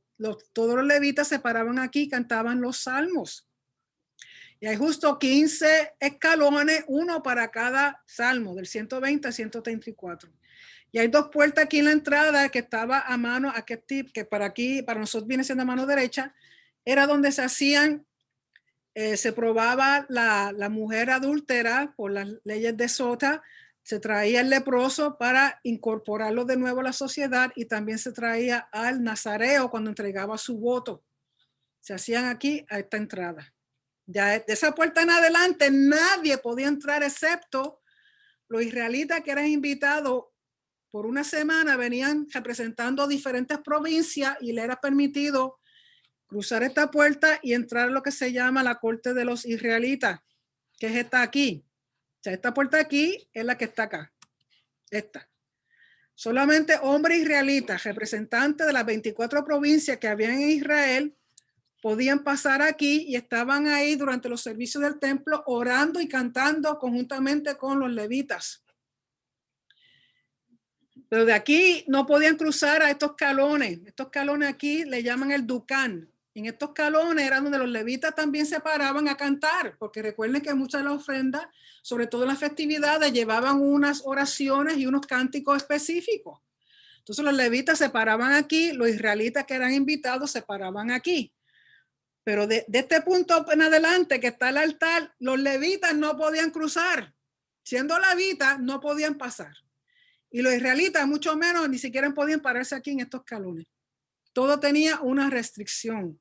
A: todos los levitas se paraban aquí y cantaban los salmos. Y hay justo 15 escalones, uno para cada salmo, del 120 al 134. Y hay dos puertas aquí en la entrada que estaba a mano, que para aquí, para nosotros viene siendo a mano derecha, era donde se hacían, se probaba la mujer adúltera por las leyes de Sota, se traía el leproso para incorporarlo de nuevo a la sociedad y también se traía al nazareo cuando entregaba su voto. Se hacían aquí a esta entrada. Ya de esa puerta en adelante nadie podía entrar excepto los israelitas que eran invitados por una semana, venían representando diferentes provincias y le era permitido cruzar esta puerta y entrar a lo que se llama la corte de los israelitas, que es esta aquí. O sea, esta puerta aquí es la que está acá. Esta. Solamente hombres israelitas, representantes de las 24 provincias que habían en Israel, podían pasar aquí y estaban ahí durante los servicios del templo orando y cantando conjuntamente con los levitas. Pero de aquí no podían cruzar a estos calones. Estos calones aquí le llaman el Ducán. En estos calones eran donde los levitas también se paraban a cantar, porque recuerden que muchas de las ofrendas, sobre todo en las festividades, llevaban unas oraciones y unos cánticos específicos. Entonces los levitas se paraban aquí, los israelitas que eran invitados se paraban aquí. Pero de este punto en adelante que está el altar, los levitas no podían cruzar. Siendo levitas, no podían pasar. Y los israelitas, mucho menos, ni siquiera podían pararse aquí en estos escalones. Todo tenía una restricción.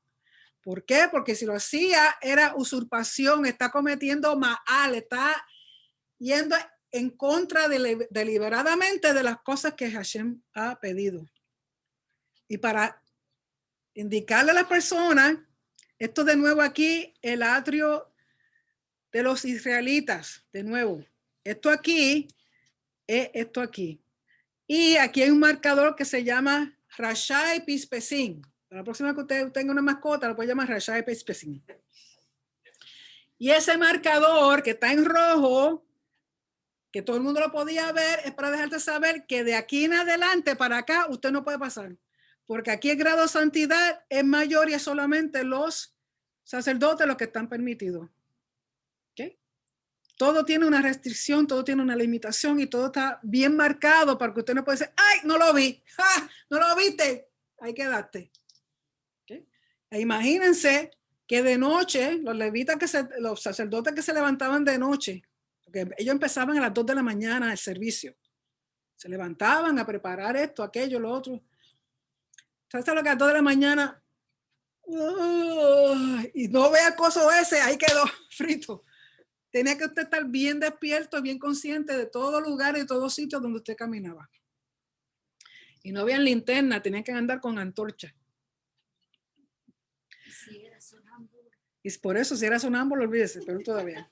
A: ¿Por qué? Porque si lo hacía, era usurpación, está cometiendo ma'al, está yendo en contra deliberadamente de las cosas que Hashem ha pedido. Y para indicarle a las personas, esto de nuevo aquí, el atrio de los israelitas, de nuevo, esto aquí es esto aquí. Y aquí hay un marcador que se llama Rashai Pispesin. Para la próxima que usted tenga una mascota, lo puede llamar Rashai Pispesin. Y ese marcador que está en rojo, que todo el mundo lo podía ver, es para dejarte saber que de aquí en adelante para acá usted no puede pasar. Porque aquí el grado de santidad es mayor y es solamente los sacerdotes los que están permitidos. ¿Okay? Todo tiene una restricción, todo tiene una limitación y todo está bien marcado para que usted no pueda decir, ¡ay, no lo vi! ¡Ja! ¡No lo viste! Ahí quedaste. ¿Okay? E imagínense que de noche, los sacerdotes que se levantaban de noche, porque ellos empezaban a las 2 de la mañana el servicio, se levantaban a preparar esto, aquello, lo otro. Hasta lo que a las 2 de la mañana, y no vea coso ese, ahí quedó frito. Tenía que usted estar bien despierto, bien consciente de todo lugar y de todos sitios donde usted caminaba. Y no había linterna, tenían que andar con antorcha. Y por eso, si era sonámbulo, olvídese, pero todavía.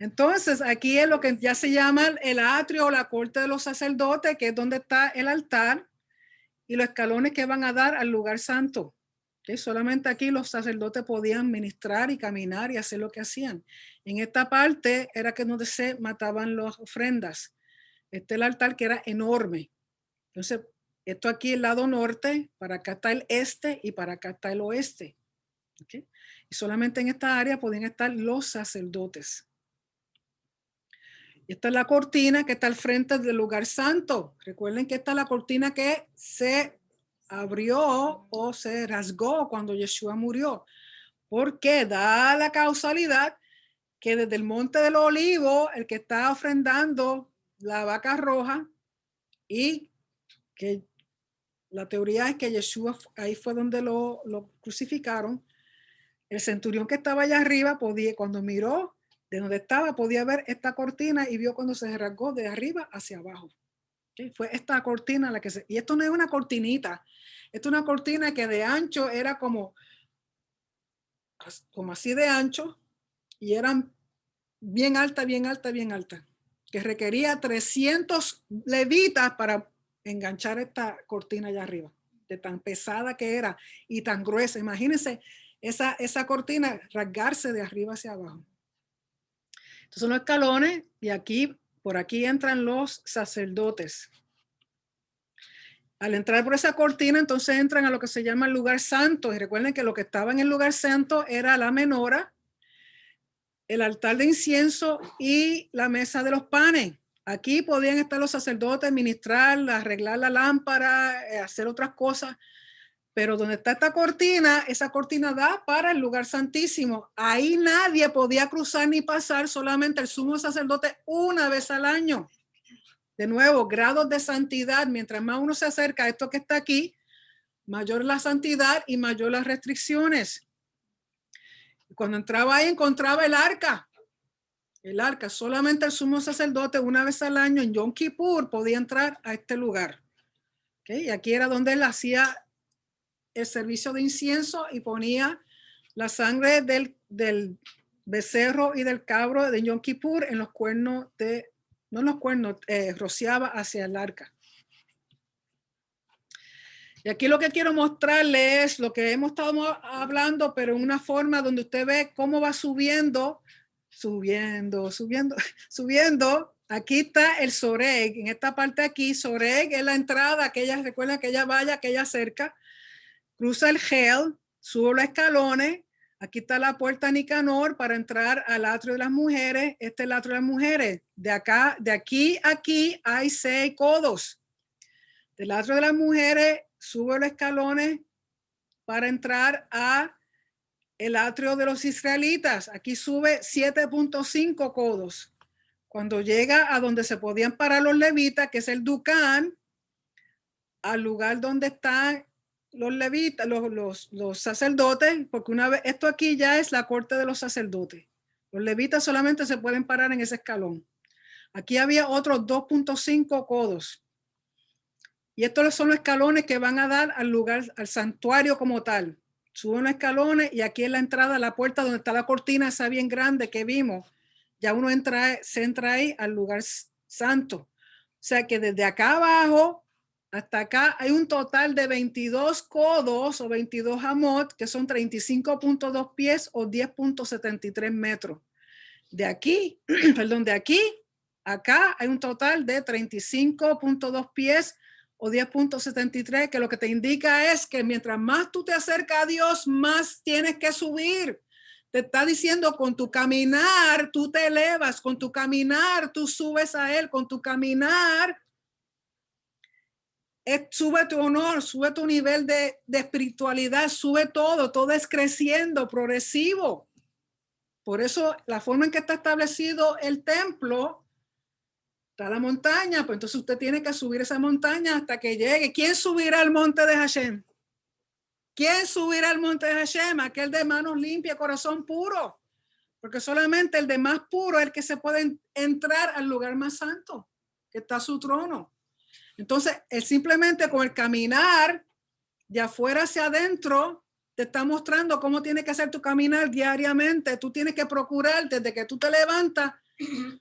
A: Entonces, aquí es lo que ya se llama el atrio o la corte de los sacerdotes, que es donde está el altar y los escalones que van a dar al lugar santo. ¿Okay? Solamente aquí los sacerdotes podían ministrar y caminar y hacer lo que hacían. En esta parte era que donde se mataban las ofrendas. Este es el altar que era enorme. Entonces, esto aquí el lado norte, para acá está el este y para acá está el oeste. ¿Okay? Y solamente en esta área podían estar los sacerdotes. Esta es la cortina que está al frente del lugar santo. Recuerden que esta es la cortina que se abrió o se rasgó cuando Yeshua murió. Porque da la causalidad que desde el monte del olivo, el que está ofrendando la vaca roja, y que la teoría es que Yeshua, ahí fue donde lo crucificaron, el centurión que estaba allá arriba podía, cuando miró de donde estaba, podía ver esta cortina y vio cuando se rasgó de arriba hacia abajo. ¿Okay? Fue esta cortina la que se... Y esto no es una cortinita, esto es una cortina que de ancho era como así de ancho y eran bien alta, bien alta, bien alta, que requería 300 levitas para enganchar esta cortina allá arriba, de tan pesada que era y tan gruesa. Imagínense esa cortina rasgarse de arriba hacia abajo. Estos son los escalones y aquí, por aquí entran los sacerdotes. Al entrar por esa cortina, entonces entran a lo que se llama el lugar santo. Y recuerden que lo que estaba en el lugar santo era la menora, el altar de incienso y la mesa de los panes. Aquí podían estar los sacerdotes, ministrar, arreglar la lámpara, hacer otras cosas. Pero donde está esta cortina, esa cortina da para el lugar santísimo. Ahí nadie podía cruzar ni pasar, solamente el sumo sacerdote una vez al año. De nuevo, grados de santidad. Mientras más uno se acerca a esto que está aquí, mayor la santidad y mayor las restricciones. Cuando entraba ahí, encontraba el arca. El arca, solamente el sumo sacerdote una vez al año en Yom Kippur podía entrar a este lugar. ¿Okay? Y aquí era donde él hacía el servicio de incienso y ponía la sangre del becerro y del cabro de Yom Kippur en los cuernos no en los cuernos, rociaba hacia el arca. Y aquí lo que quiero mostrarles es lo que hemos estado hablando, pero en una forma donde usted ve cómo va subiendo. Aquí está el Soreg, en esta parte aquí, Soreg es la entrada, aquella, recuerden, aquella valla, aquella cerca. Cruza el gel, sube los escalones. Aquí está la puerta Nicanor para entrar al atrio de las mujeres. Este es el atrio de las mujeres. De aquí a aquí hay 6 codos. Del atrio de las mujeres, sube los escalones para entrar a el atrio de los israelitas. Aquí sube 7.5 codos. Cuando llega a donde se podían parar los levitas, que es el Ducán, al lugar donde están los levitas, los sacerdotes, porque una vez, esto aquí ya es la corte de los sacerdotes. Los levitas solamente se pueden parar en ese escalón. Aquí había otros 2.5 codos. Y estos son los escalones que van a dar al lugar, al santuario como tal. Suben los escalones y aquí es la entrada, la puerta donde está la cortina esa bien grande que vimos. Ya uno se entra ahí al lugar santo. O sea que desde acá abajo hasta acá hay un total de 22 codos o 22 amot, que son 35.2 pies o 10.73 metros. De aquí, perdón, de aquí acá hay un total de 35.2 pies o 10.73, que lo que te indica es que mientras más tú te acercas a Dios, más tienes que subir. Te está diciendo, con tu caminar, tú te elevas, con tu caminar, tú subes a Él, con tu caminar, sube tu honor, sube tu nivel de espiritualidad, sube todo es creciendo, progresivo. Por eso la forma en que está establecido el templo, está la montaña, pues entonces usted tiene que subir esa montaña hasta que llegue. ¿Quién subirá al monte de Hashem? ¿Quién subirá al monte de Hashem? Aquel de manos limpias, corazón puro. Porque solamente el de más puro es el que se puede entrar al lugar más santo, que está su trono. Entonces, él simplemente con el caminar de afuera hacia adentro te está mostrando cómo tiene que ser tu caminar diariamente. Tú tienes que procurar desde que tú te levantas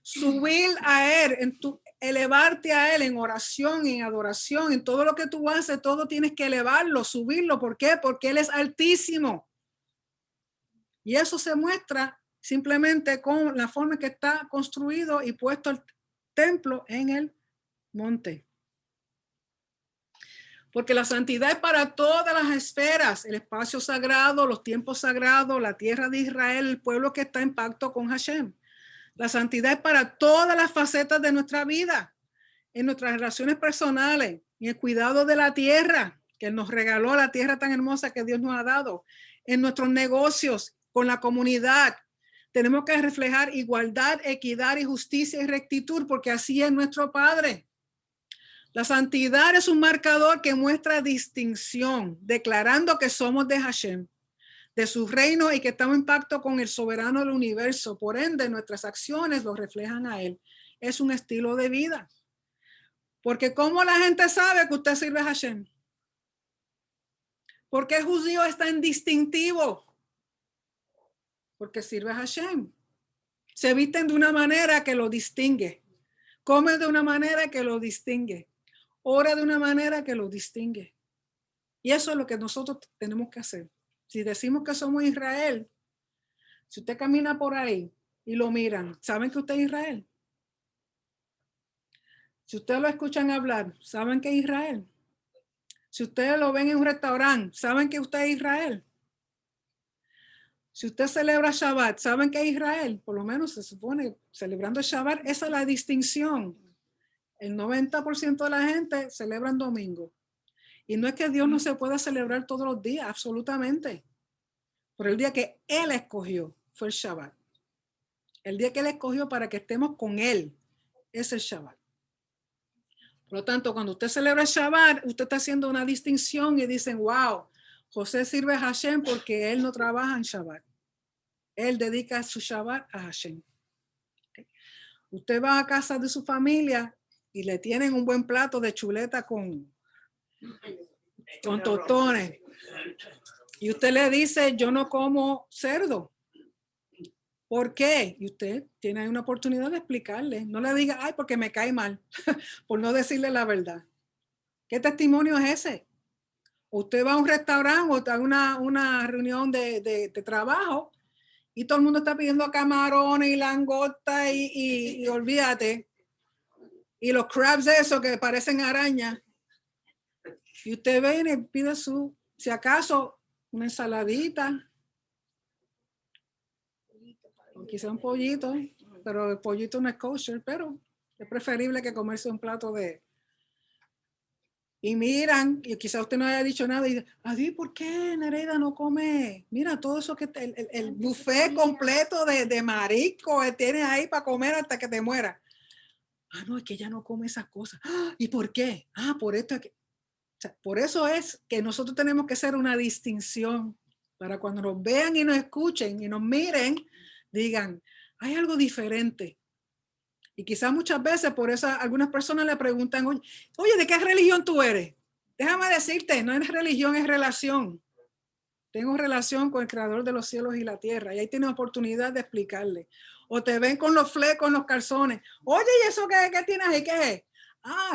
A: Subir a Él, elevarte a Él en oración, en adoración, en todo lo que tú haces, todo tienes que elevarlo, subirlo. ¿Por qué? Porque Él es altísimo. Y eso se muestra simplemente con la forma que está construido y puesto el templo en el monte. Porque la santidad es para todas las esferas, el espacio sagrado, los tiempos sagrados, la tierra de Israel, el pueblo que está en pacto con Hashem. La santidad es para todas las facetas de nuestra vida, en nuestras relaciones personales, en el cuidado de la tierra, que nos regaló la tierra tan hermosa que Dios nos ha dado, en nuestros negocios, con la comunidad. Tenemos que reflejar igualdad, equidad y justicia y rectitud, porque así es nuestro Padre. La santidad es un marcador que muestra distinción, declarando que somos de Hashem, de su reino y que estamos en pacto con el soberano del universo. Por ende, nuestras acciones lo reflejan a Él. Es un estilo de vida. Porque ¿cómo la gente sabe que usted sirve a Hashem? ¿Por qué el judío está en distintivo? Porque sirve a Hashem. Se visten de una manera que lo distingue. Come de una manera que lo distingue. Ora de una manera que lo distingue. Y eso es lo que nosotros tenemos que hacer. Si decimos que somos Israel, si usted camina por ahí y lo miran, ¿saben que usted es Israel? Si ustedes lo escuchan hablar, ¿saben que es Israel? Si ustedes lo ven en un restaurante, ¿saben que usted es Israel? Si usted celebra Shabbat, ¿saben que es Israel? Por lo menos se supone, celebrando Shabbat, esa es la distinción. El 90% de la gente celebra en domingo. Y no es que Dios no se pueda celebrar todos los días, absolutamente. Pero el día que Él escogió fue el Shabbat. El día que Él escogió para que estemos con Él es el Shabbat. Por lo tanto, cuando usted celebra el Shabbat, usted está haciendo una distinción y dicen, wow, José sirve a Hashem porque él no trabaja en Shabbat. Él dedica su Shabbat a Hashem. Usted va a casa de su familia y le tienen un buen plato de chuleta con tostones. Y usted le dice, yo no como cerdo. ¿Por qué? Y usted tiene una oportunidad de explicarle. No le diga, ay, porque me cae mal, por no decirle la verdad. ¿Qué testimonio es ese? Usted va a un restaurante o está en una reunión de trabajo y todo el mundo está pidiendo camarones y langosta y olvídate. Y los crabs esos que parecen arañas. Y usted viene y pide si acaso, una ensaladita. O quizá un pollito, pero el pollito no es kosher, pero es preferible que comerse un plato de... Y miran, y quizá usted no haya dicho nada, y dice, ¿por qué Nereida no come? Mira, todo eso que el buffet completo de marisco tienes ahí para comer hasta que te mueras. Ah, no, es que ella no come esas cosas. ¿Y por qué? Por esto. O sea, por eso es que nosotros tenemos que hacer una distinción para cuando nos vean y nos escuchen y nos miren, digan, hay algo diferente. Y quizás muchas veces por eso algunas personas le preguntan, oye, ¿de qué religión tú eres? Déjame decirte, no es religión, es relación. Tengo relación con el creador de los cielos y la tierra. Y ahí tienes oportunidad de explicarle. O te ven con los flecos en los calzones. Oye, ¿y eso qué tienes ahí? ¿Qué es?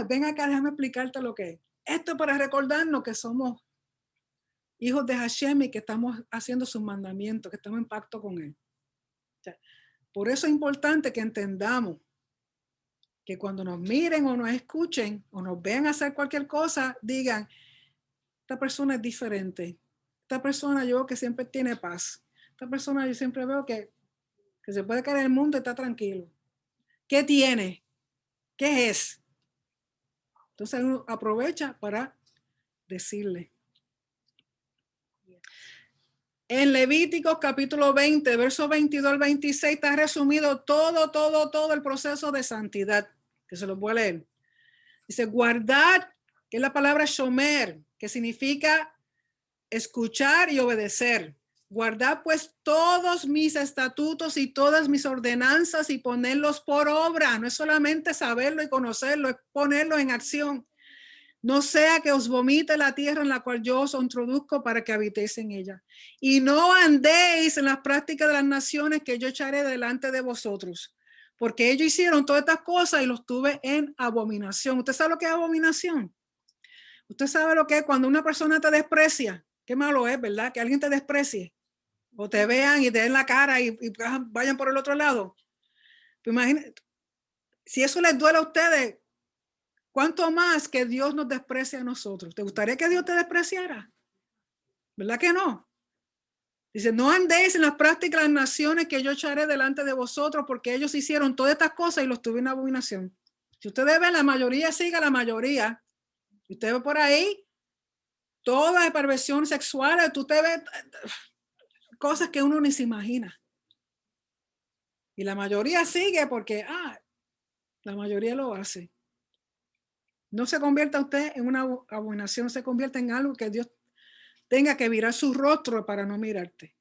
A: Ven acá, déjame explicarte lo que es. Esto es para recordarnos que somos hijos de Hashem y que estamos haciendo sus mandamientos, que estamos en pacto con Él. O sea, por eso es importante que entendamos que cuando nos miren o nos escuchen o nos vean hacer cualquier cosa, digan, esta persona es diferente. Esta persona yo veo que siempre tiene paz. Esta persona yo siempre veo que se puede caer en el mundo y está tranquilo. ¿Qué tiene? ¿Qué es? Entonces uno aprovecha para decirle. En Levíticos capítulo 20, verso 22 al 26 está resumido todo el proceso de santidad, que se lo voy a leer. Dice, guardad, que es la palabra shomer, que significa escuchar y obedecer. Guardad pues todos mis estatutos y todas mis ordenanzas y ponerlos por obra. No es solamente saberlo y conocerlo, es ponerlo en acción. No sea que os vomite la tierra en la cual yo os introduzco para que habitéis en ella. Y no andéis en las prácticas de las naciones que yo echaré delante de vosotros. porque ellos hicieron todas estas cosas y los tuve en abominación. ¿Usted sabe lo que es abominación? Usted sabe lo que es cuando una persona te desprecia. Qué malo es, ¿verdad? Que alguien te desprecie o te vean y te den la cara y vayan por el otro lado. Pues imagínate, si eso les duele a ustedes, ¿cuánto más que Dios nos desprecia a nosotros? ¿Te gustaría que Dios te despreciara? ¿Verdad que no? Dice, no andéis en las prácticas de las naciones que yo echaré delante de vosotros, porque ellos hicieron todas estas cosas y los tuve en abominación. Si ustedes ven, la mayoría sigue a la mayoría. Si usted ve por ahí, toda la perversión sexual, usted ve cosas que uno ni se imagina. Y la mayoría sigue porque, la mayoría lo hace. No se convierta usted en una abominación, se convierte en algo que Dios tenga que virar su rostro para no mirarte.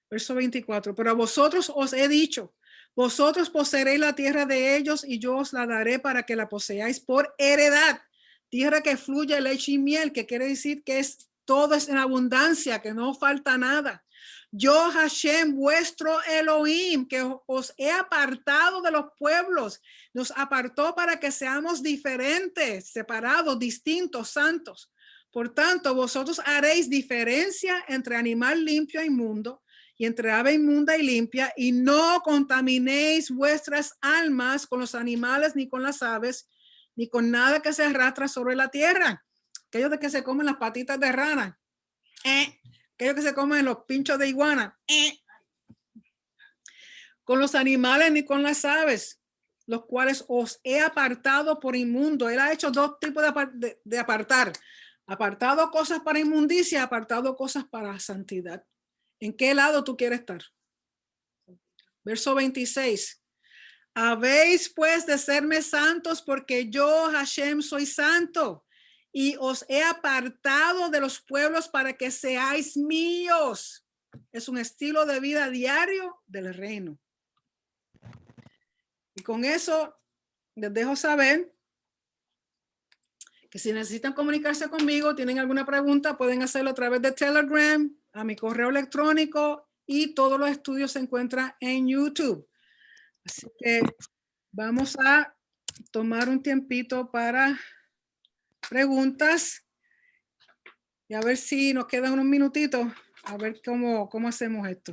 A: Verso 24, pero a vosotros os he dicho, vosotros poseeréis la tierra de ellos y yo os la daré para que la poseáis por heredad. Tierra que fluye leche y miel, que quiere decir que todo es en abundancia, que no falta nada. Yo, Hashem, vuestro Elohim, que os he apartado de los pueblos, nos apartó para que seamos diferentes, separados, distintos, santos. Por tanto, vosotros haréis diferencia entre animal limpio e inmundo y entre ave inmunda y limpia, y no contaminéis vuestras almas con los animales, ni con las aves, ni con nada que se arrastra sobre la tierra. Aquellos de que se comen las patitas de rana, aquellos que se comen los pinchos de iguana, con los animales ni con las aves, los cuales os he apartado por inmundo. Él ha hecho dos tipos de apartar. Apartado cosas para inmundicia, apartado cosas para santidad. ¿En qué lado tú quieres estar? Verso 26. Habéis pues de serme santos porque yo, Hashem, soy santo y os he apartado de los pueblos para que seáis míos. Es un estilo de vida diario del reino. Y con eso les dejo saber que si necesitan comunicarse conmigo, tienen alguna pregunta, pueden hacerlo a través de Telegram, a mi correo electrónico, y todos los estudios se encuentran en YouTube. Así que vamos a tomar un tiempito para preguntas y a ver si nos quedan unos minutitos, a ver cómo hacemos esto.